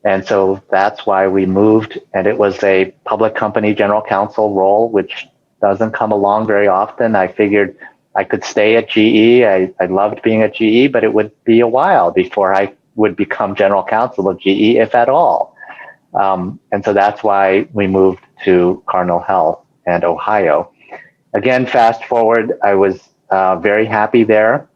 And so that's why we moved. And it was a public company general counsel role, which doesn't come along very often. I figured I could stay at GE. I loved being at GE, but it would be a while before I would become general counsel of GE, if at all. And so that's why we moved to Cardinal Health and Ohio. Again, fast forward, I was very happy there.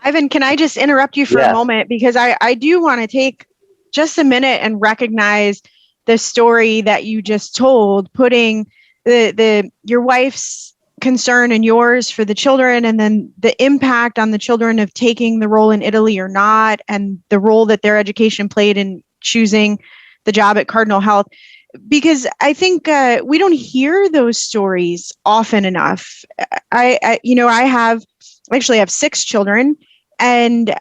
Ivan, can I just interrupt you for a moment? Because I do want to take just a minute and recognize the story that you just told, putting your wife's concern and yours for the children, and then the impact on the children of taking the role in Italy or not, and the role that their education played in choosing the job at Cardinal Health, because I think we don't hear those stories often enough. I actually have 6 children, and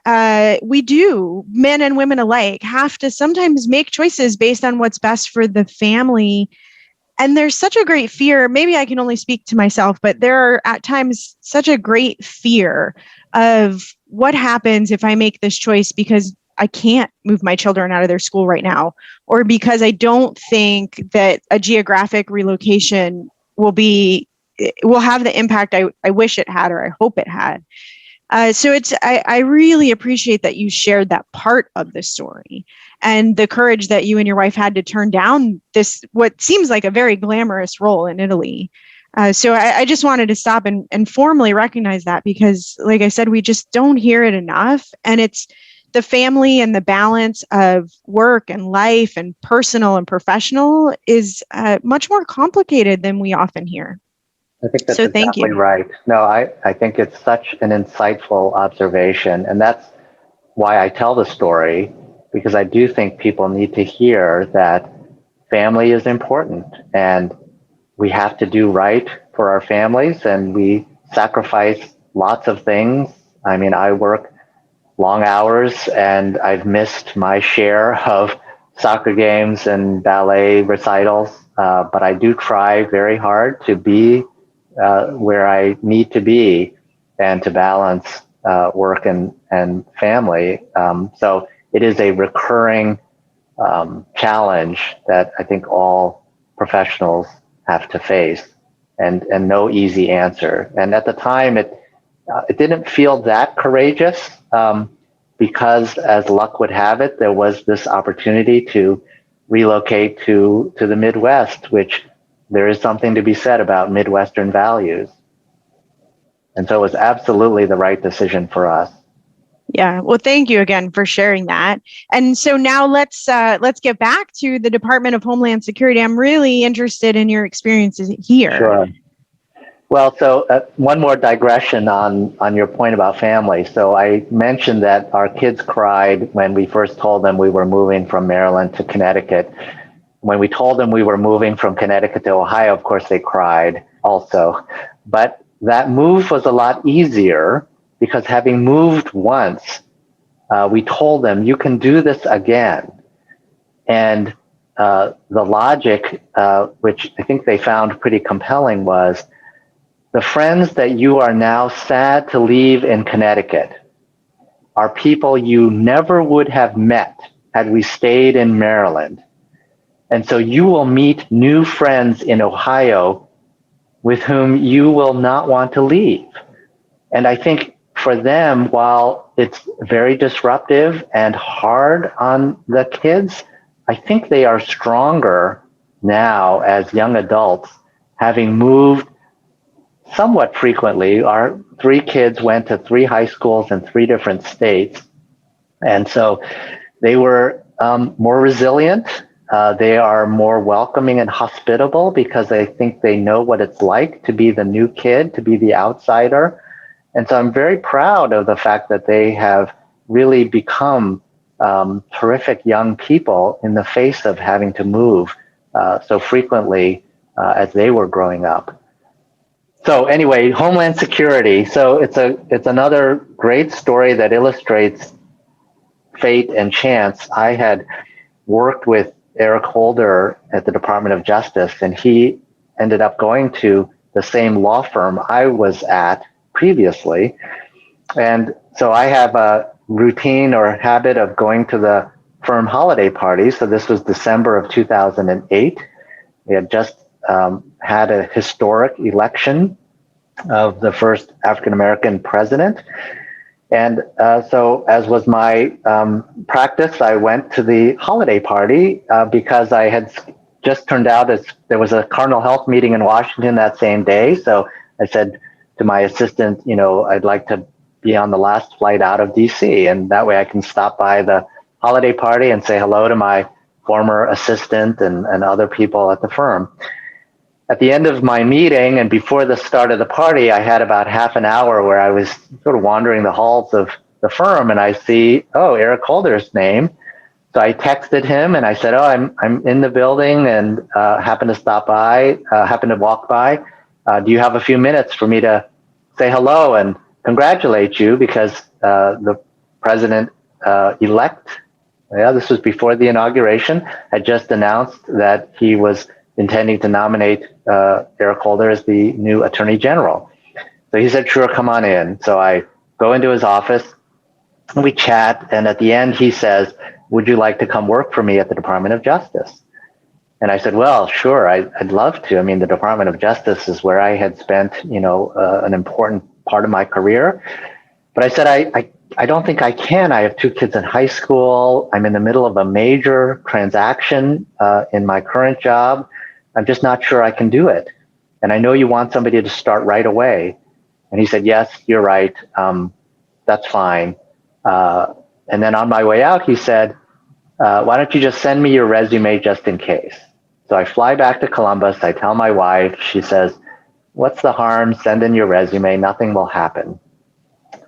we do, men and women alike, have to sometimes make choices based on what's best for the family. And there's such a great fear. Maybe I can only speak to myself, but there are at times such a great fear of what happens if I make this choice because I can't move my children out of their school right now, or because I don't think that a geographic relocation will have the impact I wish it had, or I hope it had. So I really appreciate that you shared that part of the story and the courage that you and your wife had to turn down this, what seems like a very glamorous role in Italy. So I just wanted to stop and formally recognize that, because, like I said, we just don't hear it enough. And it's the family and the balance of work and life and personal and professional is much more complicated than we often hear. I think that's So thank exactly you. right. No, I think it's such an insightful observation. And that's why I tell the story, because I do think people need to hear that family is important and we have to do right for our families, and we sacrifice lots of things. I mean, I work long hours and I've missed my share of soccer games and ballet recitals, but I do try very hard to be where I need to be and to balance work and family. So it is a recurring challenge that I think all professionals have to face, and no easy answer. And at the time, it didn't feel that courageous, because, as luck would have it, there was this opportunity to relocate to the Midwest, which there is something to be said about Midwestern values. And so it was absolutely the right decision for us. Yeah. Well, thank you again for sharing that. And so now let's get back to the Department of Homeland Security. I'm really interested in your experiences here. Sure. Well, so one more digression on your point about family. So I mentioned that our kids cried when we first told them we were moving from Maryland to Connecticut. When we told them we were moving from Connecticut to Ohio, of course, they cried also. But that move was a lot easier because, having moved once, we told them, you can do this again. And the logic, which I think they found pretty compelling, was the friends that you are now sad to leave in Connecticut are people you never would have met had we stayed in Maryland. And so you will meet new friends in Ohio with whom you will not want to leave. And I think for them, while it's very disruptive and hard on the kids, I think they are stronger now as young adults, having moved somewhat frequently. Our 3 kids went to 3 high schools in 3 different states. And so they were more resilient. They are more welcoming and hospitable because I think they know what it's like to be the new kid, to be the outsider. And so I'm very proud of the fact that they have really become terrific young people in the face of having to move so frequently as they were growing up. So anyway, Homeland Security. So it's another great story that illustrates fate and chance. I had worked with Eric Holder at the Department of Justice, and he ended up going to the same law firm I was at previously. And so I have a routine or habit of going to the firm holiday party. So this was December of 2008. We had just had a historic election of the first African-American president. And so, as was my practice, I went to the holiday party because I had just turned out as there was a Cardinal Health meeting in Washington that same day. So I said to my assistant, I'd like to be on the last flight out of DC, and that way I can stop by the holiday party and say hello to my former assistant and other people at the firm. At the end of my meeting and before the start of the party, I had about half an hour where I was sort of wandering the halls of the firm, and I see, Eric Holder's name. So I texted him and I said, "Oh, I'm in the building and happen to walk by. Do you have a few minutes for me to say hello and congratulate you because the president elect, yeah, this was before the inauguration, had just announced that he was intending to nominate Eric Holder as the new Attorney General." So he said, "Sure, come on in." So I go into his office, and we chat, and at the end he says, "Would you like to come work for me at the Department of Justice?" And I said, "Well, sure, I'd love to. I mean, the Department of Justice is where I had spent, an important part of my career." But I said, I don't think I can. I have two kids in high school. I'm in the middle of a major transaction in my current job. I'm just not sure I can do it. And I know you want somebody to start right away." And he said, "Yes, you're right. That's fine." And then on my way out, he said, "Why don't you just send me your resume just in case?" So I fly back to Columbus. I tell my wife. She says, "What's the harm? Send in your resume. Nothing will happen."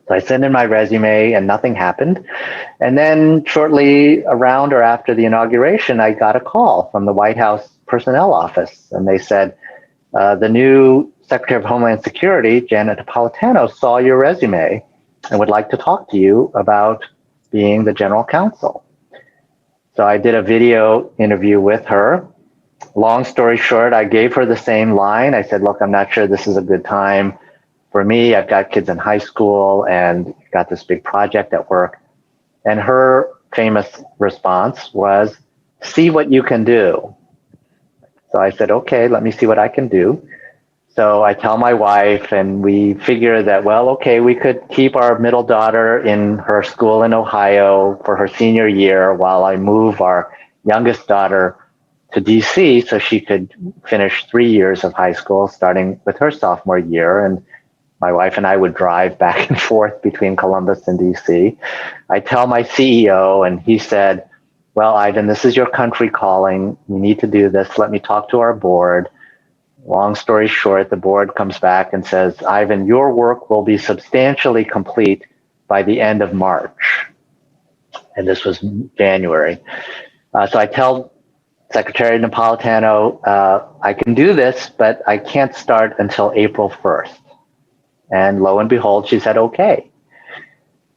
So I sent in my resume and nothing happened. And then shortly around or after the inauguration, I got a call from the White House personnel office. And they said, "The new Secretary of Homeland Security, Janet Napolitano, saw your resume and would like to talk to you about being the general counsel." So I did a video interview with her. Long story short, I gave her the same line. I said, "Look, I'm not sure this is a good time for me. I've got kids in high school and got this big project at work." And her famous response was, "See what you can do." So I said, "Okay, let me see what I can do." So I tell my wife, and we figure that, well, okay, we could keep our middle daughter in her school in Ohio for her senior year while I move our youngest daughter to DC so she could finish 3 years of high school, starting with her sophomore year. And my wife and I would drive back and forth between Columbus and DC. I tell my CEO, and he said, "Well, Ivan, this is your country calling. You need to do this. Let me talk to our board." Long story short, the board comes back and says, "Ivan, your work will be substantially complete by the end of March." And this was January. So I tell Secretary Napolitano, "I can do this, but I can't start until April 1st. And lo and behold, she said, "Okay."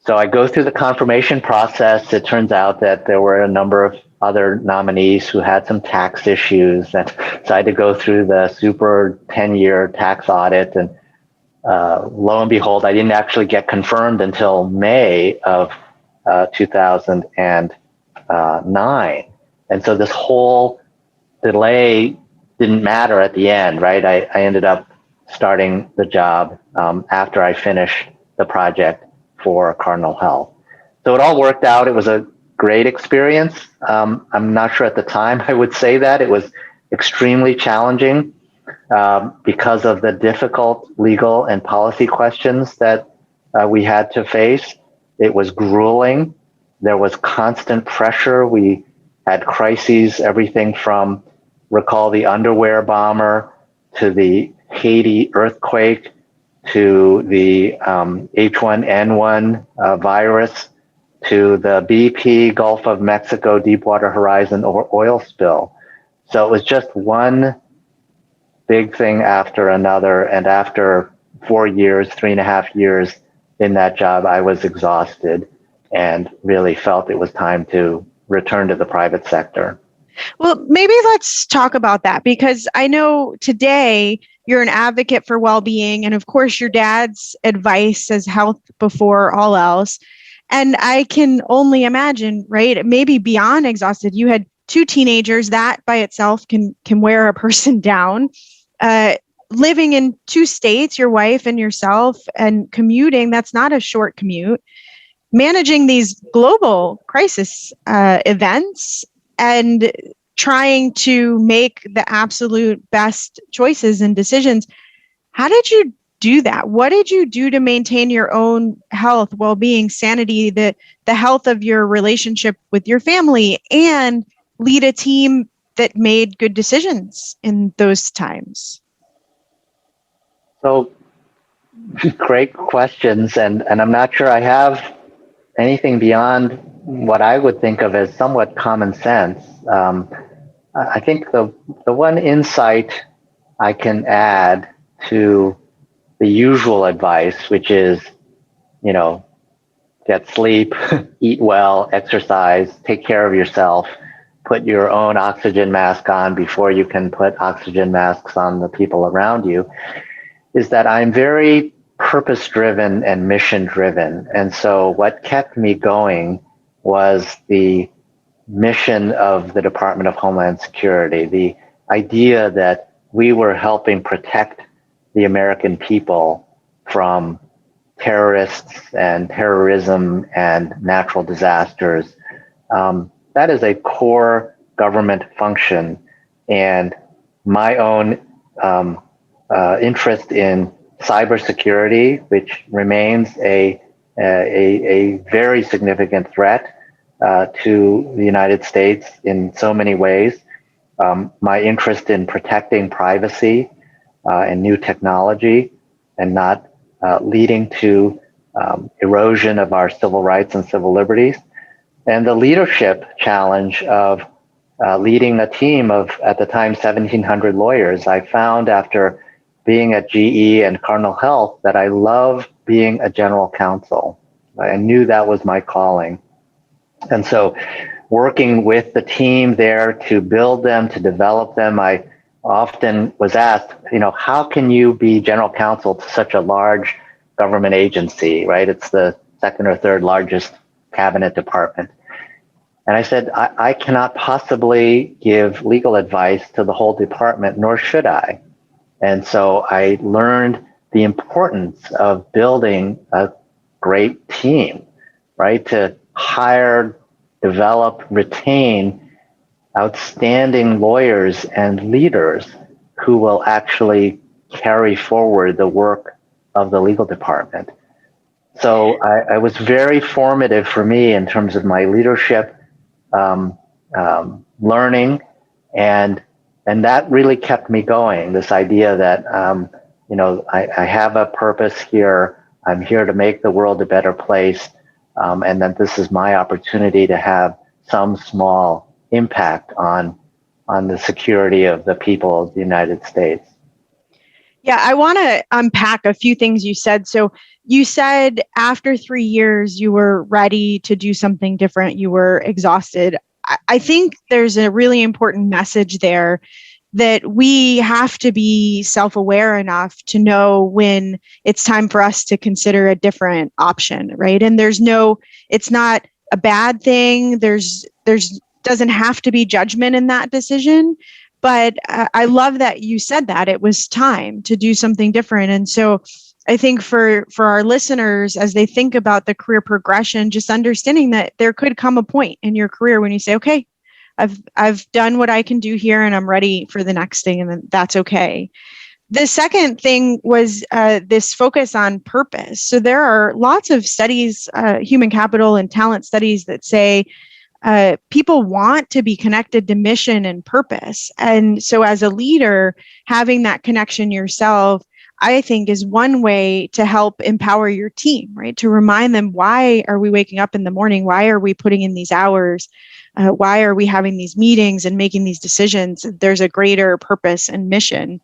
So I go through the confirmation process. It turns out that there were a number of other nominees who had some tax issues. And so I had to go through the super 10-year tax audit. And lo and behold, I didn't actually get confirmed until May of 2009. And so this whole delay didn't matter at the end, right? I ended up starting the job after I finished the project for Cardinal Health. So it all worked out. It was a great experience. I'm not sure at the time I would say that. It was extremely challenging because of the difficult legal and policy questions that we had to face. It was grueling. There was constant pressure. We had crises, everything from, recall the underwear bomber, to the Haiti earthquake, to the H1N1 virus, to the BP Gulf of Mexico Deepwater Horizon oil spill. So it was just one big thing after another. And after 4 years, 3.5 years in that job, I was exhausted and really felt it was time to return to the private sector. Well, maybe let's talk about that, because I know today you're an advocate for well-being, and of course your dad's advice says health before all else. And I can only imagine, right? Maybe beyond exhausted. You had two teenagers. That by itself can wear a person down. Living in two states, your wife and yourself, and commuting, that's not a short commute. Managing these global crisis events and trying to make the absolute best choices and decisions. How did you do that? What did you do to maintain your own health, well-being, sanity, the health of your relationship with your family, and lead a team that made good decisions in those times? So great questions. And I'm not sure I have anything beyond what I would think of as somewhat common sense. I think the one insight I can add to the usual advice, which is, you know, get sleep, eat well, exercise, take care of yourself, put your own oxygen mask on before you can put oxygen masks on the people around you, is that I'm very purpose driven and mission driven. And so what kept me going was the mission of the Department of Homeland Security, the idea that we were helping protect the American people from terrorists and terrorism and natural disasters. That is a core government function. And my own interest in cybersecurity, which remains a very significant threat to the United States in so many ways. My interest in protecting privacy and new technology and not leading to erosion of our civil rights and civil liberties. And the leadership challenge of leading a team of, at the time, 1,700 lawyers. I found after being at GE and Cardinal Health that I love being a general counsel. I knew that was my calling. And so working with the team there to build them, to develop them, I often was asked, how can you be general counsel to such a large government agency, right? It's the second or third largest cabinet department. And I said, I cannot possibly give legal advice to the whole department, nor should I. And so I learned the importance of building a great team, right? To hire, develop, retain outstanding lawyers and leaders who will actually carry forward the work of the legal department. So I was very formative for me in terms of my leadership, learning, and that really kept me going. This idea that I have a purpose here. I'm here to make the world a better place, and that this is my opportunity to have some small impact on the security of the people of the United States. Yeah, I want to unpack a few things you said. So you said after 3 years, you were ready to do something different. You were exhausted. I think there's a really important message there that we have to be self-aware enough to know when it's time for us to consider a different option, right? And it's not a bad thing. There's doesn't have to be judgment in that decision. But I love that you said that it was time to do something different. And so I think for our listeners, as they think about the career progression, just understanding that there could come a point in your career when you say, okay, I've done what I can do here and I'm ready for the next thing, and then that's okay. The second thing was this focus on purpose. So there are lots of studies, human capital and talent studies, that say people want to be connected to mission and purpose. And so as a leader, having that connection yourself, I think, is one way to help empower your team, right? To remind them, why are we waking up in the morning? Why are we putting in these hours? Why are we having these meetings and making these decisions? There's a greater purpose and mission.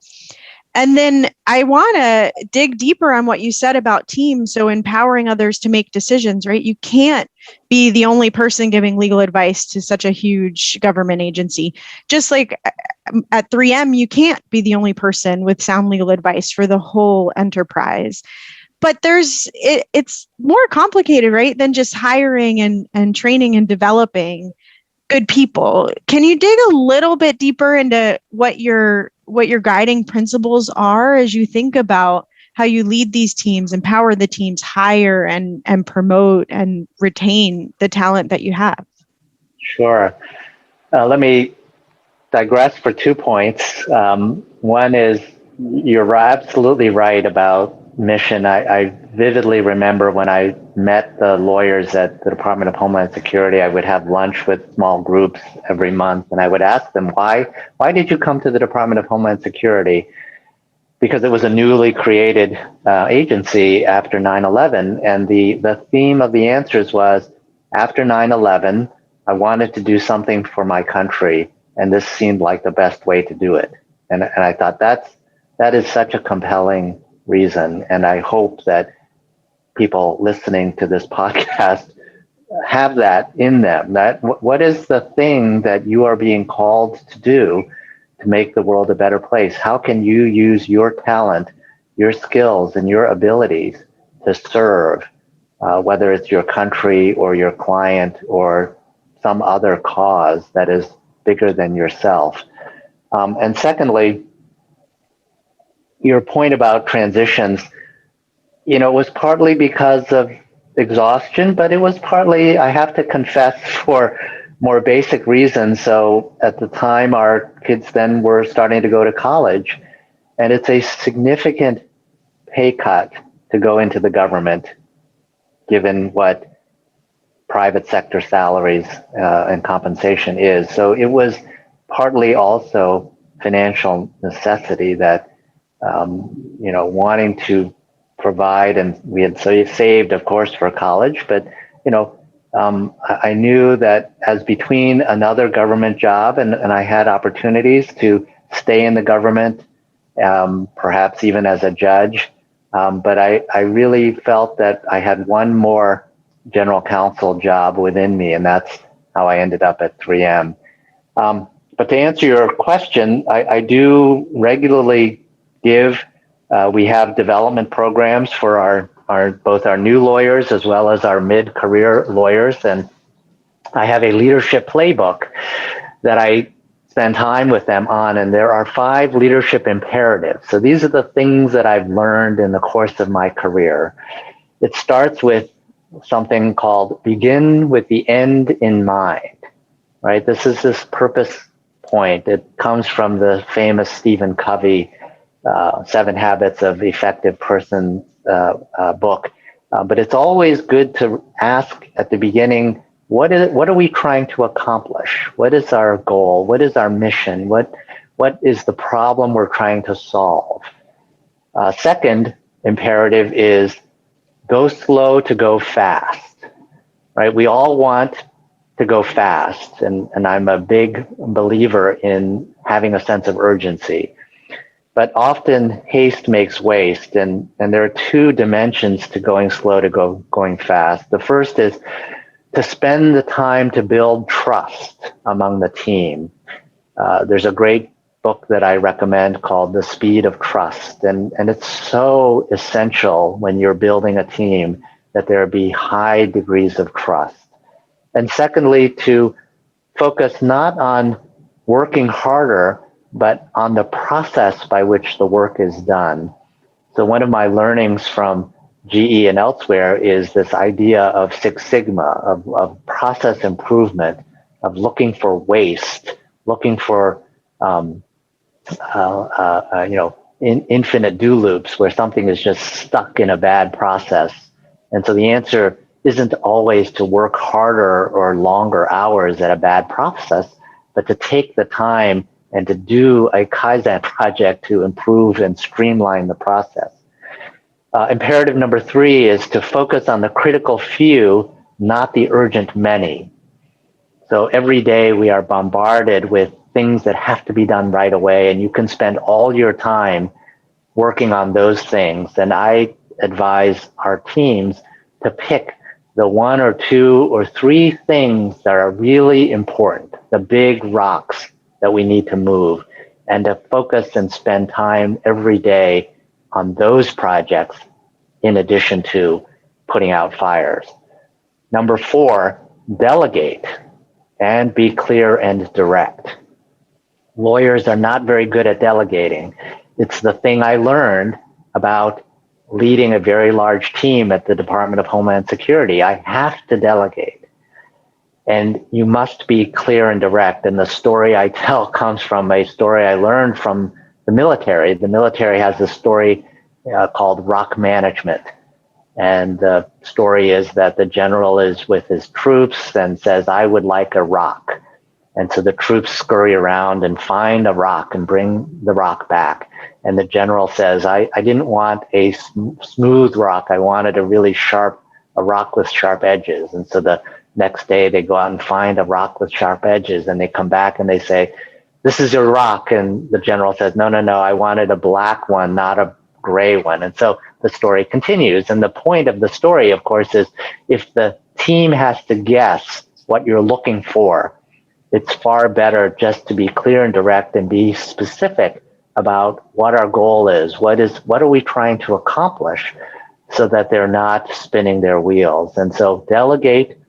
And then I want to dig deeper on what you said about teams. So empowering others to make decisions, right? You can't be the only person giving legal advice to such a huge government agency. Just like at 3M, you can't be the only person with sound legal advice for the whole enterprise. But it's more complicated, right, than just hiring and training and developing good people. Can you dig a little bit deeper into what your guiding principles are as you think about how you lead these teams, empower the teams, hire and promote and retain the talent that you have? Sure. Let me digress for 2 points. One is, you're absolutely right about mission. I vividly remember when I met the lawyers at the Department of Homeland Security, I would have lunch with small groups every month, and I would ask them, why did you come to the Department of Homeland Security? Because it was a newly created agency after 9/11, and the theme of the answers was, After 9/11, I wanted to do something for my country, and this seemed like the best way to do it. And I thought that is such a compelling reason, and I hope that people listening to this podcast have that in them. That what is the thing that you are being called to do to make the world a better place? How can you use your talent, your skills, and your abilities to serve, whether it's your country or your client or some other cause that is bigger than yourself? And secondly, your point about transitions, it was partly because of exhaustion, but it was partly, I have to confess, for more basic reasons. So at the time, our kids then were starting to go to college, and it's a significant pay cut to go into the government, given what private sector salaries and compensation is. So it was partly also financial necessity that, wanting to provide, and we had saved, of course, for college, but I knew that as between another government job and I had opportunities to stay in the government, perhaps even as a judge, but I really felt that I had one more general counsel job within me, and that's how I ended up at 3M. But to answer your question, I do regularly give. We have development programs for our both our new lawyers as well as our mid-career lawyers, and I have a leadership playbook that I spend time with them on, and there are 5 leadership imperatives. So these are the things that I've learned in the course of my career. It starts with something called begin with the end in mind, right? This is this purpose point. It comes from the famous Stephen Covey 7 Habits of Effective Person book. But it's always good to ask at the beginning, what are we trying to accomplish? What is our goal? What is our mission? What is the problem we're trying to solve? Second imperative is go slow to go fast, right? We all want to go fast, and I'm a big believer in having a sense of urgency. But often haste makes waste, and there are 2 dimensions to going slow to going fast. The first is to spend the time to build trust among the team. There's a great book that I recommend called The Speed of Trust, and it's so essential when you're building a team that there be high degrees of trust. And secondly, to focus not on working harder, but on the process by which the work is done. So one of my learnings from GE and elsewhere is this idea of Six Sigma, of process improvement, of looking for waste, looking for infinite do loops where something is just stuck in a bad process. And so the answer isn't always to work harder or longer hours at a bad process, but to take the time and to do a Kaizen project to improve and streamline the process. Imperative number 3 is to focus on the critical few, not the urgent many. So every day we are bombarded with things that have to be done right away, and you can spend all your time working on those things. And I advise our teams to pick the 1 or 2 or 3 things that are really important, the big rocks that we need to move, and to focus and spend time every day on those projects in addition to putting out fires. Number 4, delegate and be clear and direct. Lawyers are not very good at delegating. It's the thing I learned about leading a very large team at the Department of Homeland Security. I have to delegate. And you must be clear and direct. And the story I tell comes from a story I learned from the military. The military has a story called rock management. And the story is that the general is with his troops and says, I would like a rock. And so the troops scurry around and find a rock and bring the rock back. And the general says, I didn't want a smooth rock. I wanted a really sharp, a rock with sharp edges. And so the next day they go out and find a rock with sharp edges, and they come back and they say, "This is your rock." And the general says, "No, no, no, I wanted a black one, not a gray one." And so the story continues. And the point of the story, of course, is if the team has to guess what you're looking for, it's far better just to be clear and direct and be specific about what our goal is. What are we trying to accomplish, so that they're not spinning their wheels. And so delegate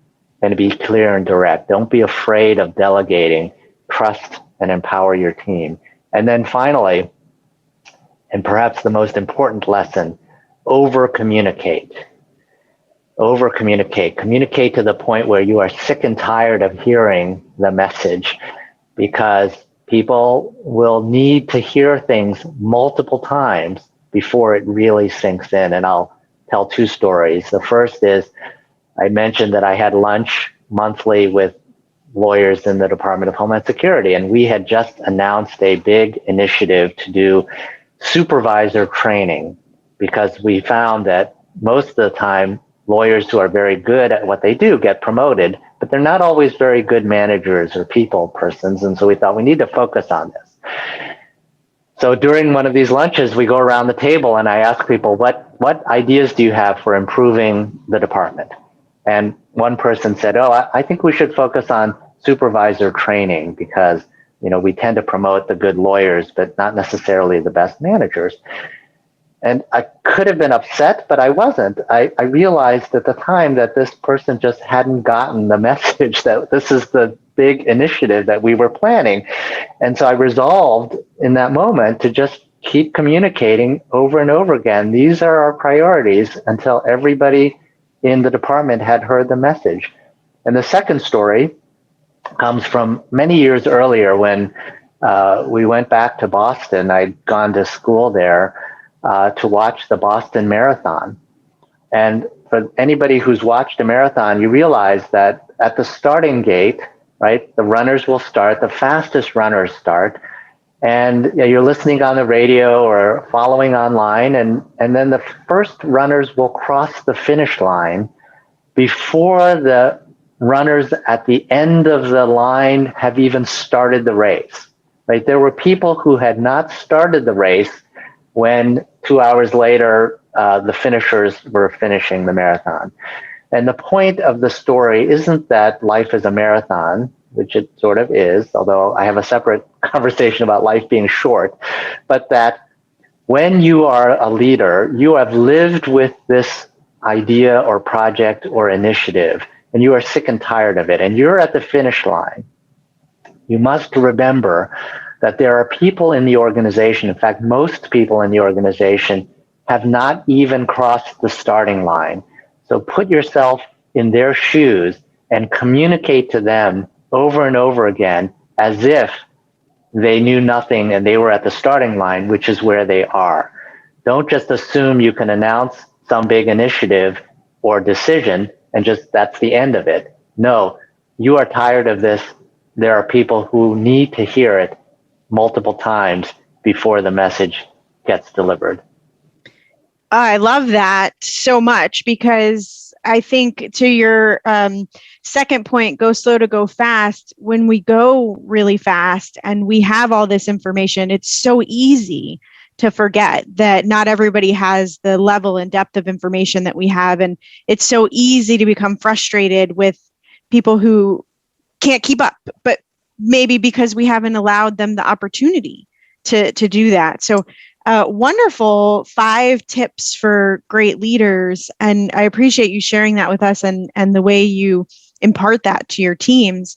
and be clear and direct. Don't be afraid of delegating. Trust and empower your team. And then finally, and perhaps the most important lesson, over communicate. Over communicate. Communicate to the point where you are sick and tired of hearing the message, because people will need to hear things multiple times before it really sinks in. And I'll tell two stories. The first is, I mentioned that I had lunch monthly with lawyers in the Department of Homeland Security, and we had just announced a big initiative to do supervisor training, because we found that most of the time lawyers who are very good at what they do get promoted, but they're not always very good managers or people persons. And so we thought we need to focus on this. So during one of these lunches, we go around the table and I ask people, what ideas do you have for improving the department? And one person said, I think we should focus on supervisor training, because we tend to promote the good lawyers, but not necessarily the best managers. And I could have been upset, but I wasn't. I realized at the time that this person just hadn't gotten the message that this is the big initiative that we were planning. And so I resolved in that moment to just keep communicating over and over again. These are our priorities, until everybody in the department had heard the message. And the second story comes from many years earlier when we went back to Boston. I'd gone to school there to watch the Boston Marathon. And for anybody who's watched a marathon, you realize that at the starting gate, right, the runners will start, the fastest runners start, and you're listening on the radio or following online, and then the first runners will cross the finish line before the runners at the end of the line have even started the race. Right? There were people who had not started the race when 2 hours later, the finishers were finishing the marathon. And the point of the story isn't that life is a marathon, which it sort of is, although I have a separate conversation about life being short, but that when you are a leader, you have lived with this idea or project or initiative, and you are sick and tired of it, and you're at the finish line. You must remember that there are people in the organization, in fact, most people in the organization have not even crossed the starting line. So put yourself in their shoes and communicate to them over and over again as if they knew nothing and they were at the starting line, which is where they are. Don't just assume you can announce some big initiative or decision and just that's the end of it. No, you are tired of this. There are people who need to hear it multiple times before the message gets delivered. I love that so much, because I think to your second point, go slow to go fast, when we go really fast and we have all this information, it's so easy to forget that not everybody has the level and depth of information that we have. And it's so easy to become frustrated with people who can't keep up, but maybe because we haven't allowed them the opportunity to do that. So wonderful 5 tips for great leaders. And I appreciate you sharing that with us and the way you impart that to your teams.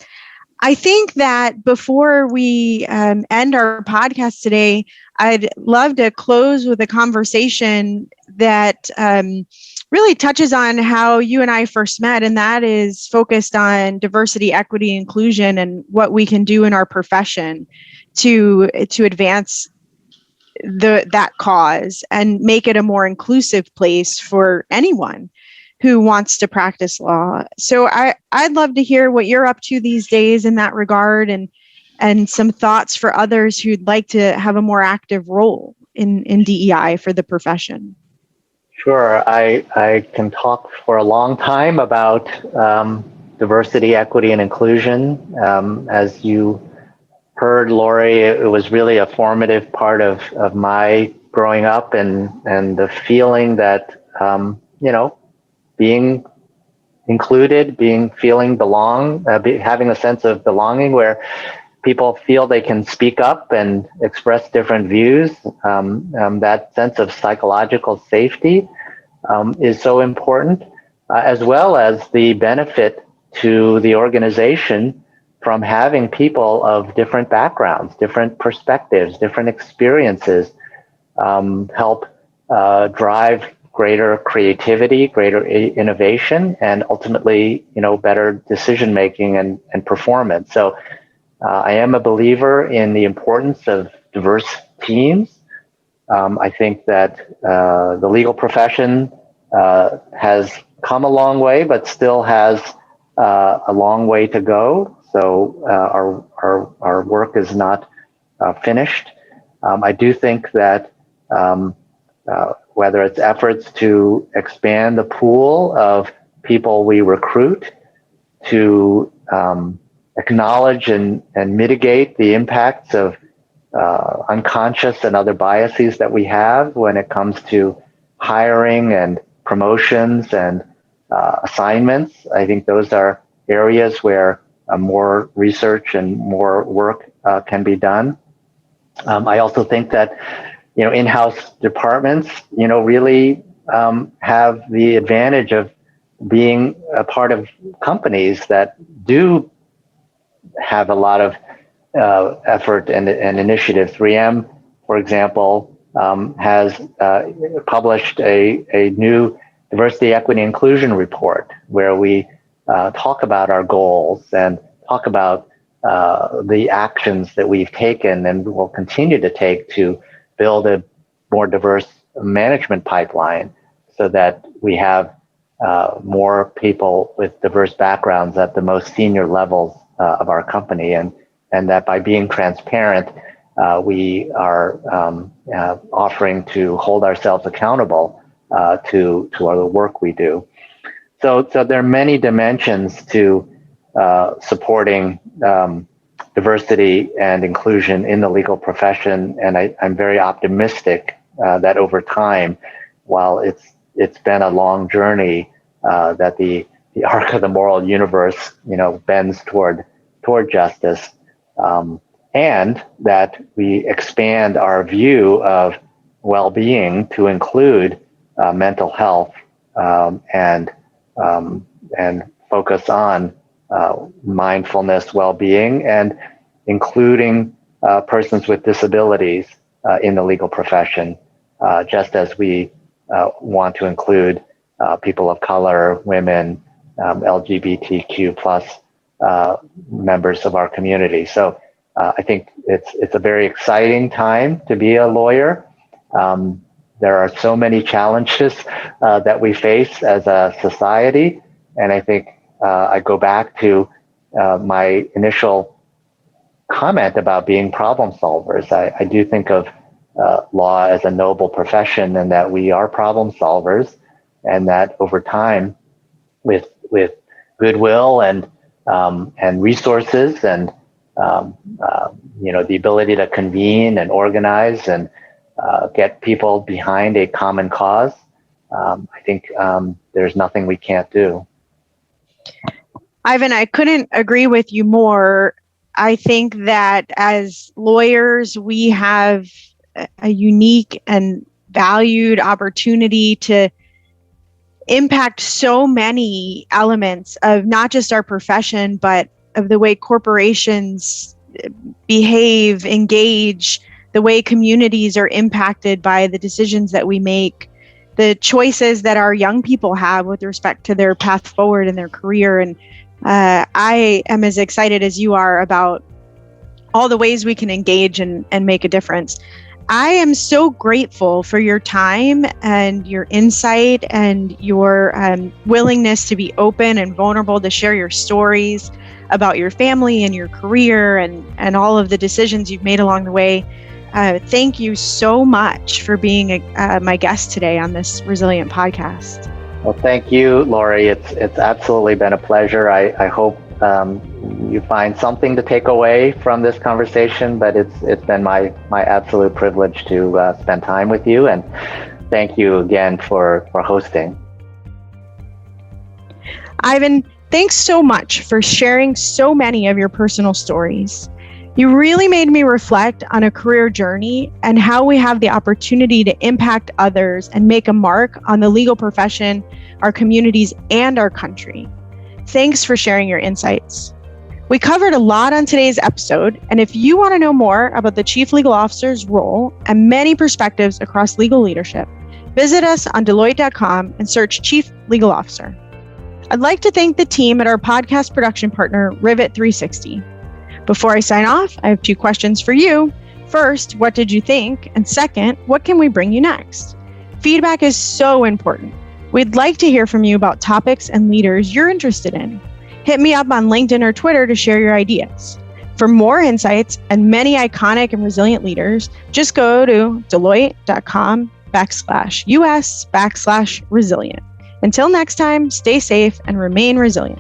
I think that before we end our podcast today, I'd love to close with a conversation that really touches on how you and I first met, and that is focused on diversity, equity, inclusion, and what we can do in our profession to advance that cause and make it a more inclusive place for anyone who wants to practice law. So I'd love to hear what you're up to these days in that regard, and some thoughts for others who'd like to have a more active role in DEI for the profession. Sure. I can talk for a long time about diversity, equity, and inclusion. As you heard, Lori, it was really a formative part of my growing up, and the feeling that, being included, feeling belong, having a sense of belonging where people feel they can speak up and express different views. That sense of psychological safety is so important, as well as the benefit to the organization from having people of different backgrounds, different perspectives, different experiences help drive greater creativity, greater innovation, and ultimately, better decision making and performance. So I am a believer in the importance of diverse teams. I think that the legal profession has come a long way, but still has a long way to go. So our work is not finished. I do think that whether it's efforts to expand the pool of people we recruit, to acknowledge and mitigate the impacts of unconscious and other biases that we have when it comes to hiring and promotions and assignments. I think those are areas where more research and more work can be done. I also think that in-house departments really have the advantage of being a part of companies that do have a lot of effort and initiative. 3M, for example, has published a new diversity, equity, inclusion report where we talk about our goals and talk about the actions that we've taken and will continue to take to build a more diverse management pipeline so that we have more people with diverse backgrounds at the most senior levels of our company, and that by being transparent, we are offering to hold ourselves accountable to the work we do. So there are many dimensions to supporting diversity and inclusion in the legal profession, and I'm very optimistic that over time, while it's been a long journey, that the arc of the moral universe bends toward justice, and that we expand our view of well-being to include mental health and focus on mindfulness, well-being, and including persons with disabilities in the legal profession, just as we want to include people of color, women, LGBTQ plus members of our community. So I think it's a very exciting time to be a lawyer. There are so many challenges that we face as a society, and I think I go back to my initial comment about being problem solvers. I do think of law as a noble profession, and that we are problem solvers, and that over time, with goodwill and resources and the ability to convene and organize and get people behind a common cause, I think there's nothing we can't do. Ivan, I couldn't agree with you more. I think that as lawyers, we have a unique and valued opportunity to impact so many elements of not just our profession, but of the way corporations behave, engage, the way communities are impacted by the decisions that we make, the choices that our young people have with respect to their path forward in their career. And I am as excited as you are about all the ways we can engage and make a difference. I am so grateful for your time and your insight and your willingness to be open and vulnerable to share your stories about your family and your career and all of the decisions you've made along the way. Thank you so much for being my guest today on this Resilient podcast. Well, thank you, Lori. It's absolutely been a pleasure. I hope you find something to take away from this conversation, but it's been my absolute privilege to spend time with you, and thank you again for hosting. Ivan, thanks so much for sharing so many of your personal stories. You really made me reflect on a career journey and how we have the opportunity to impact others and make a mark on the legal profession, our communities, and our country. Thanks for sharing your insights. We covered a lot on today's episode, and if you want to know more about the Chief Legal Officer's role and many perspectives across legal leadership, visit us on Deloitte.com and search Chief Legal Officer. I'd like to thank the team at our podcast production partner, Rivet 360. Before I sign off, I have 2 questions for you. First, what did you think? And second, what can we bring you next? Feedback is so important. We'd like to hear from you about topics and leaders you're interested in. Hit me up on LinkedIn or Twitter to share your ideas. For more insights and many iconic and resilient leaders, just go to Deloitte.com/US/resilient. Until next time, stay safe and remain resilient.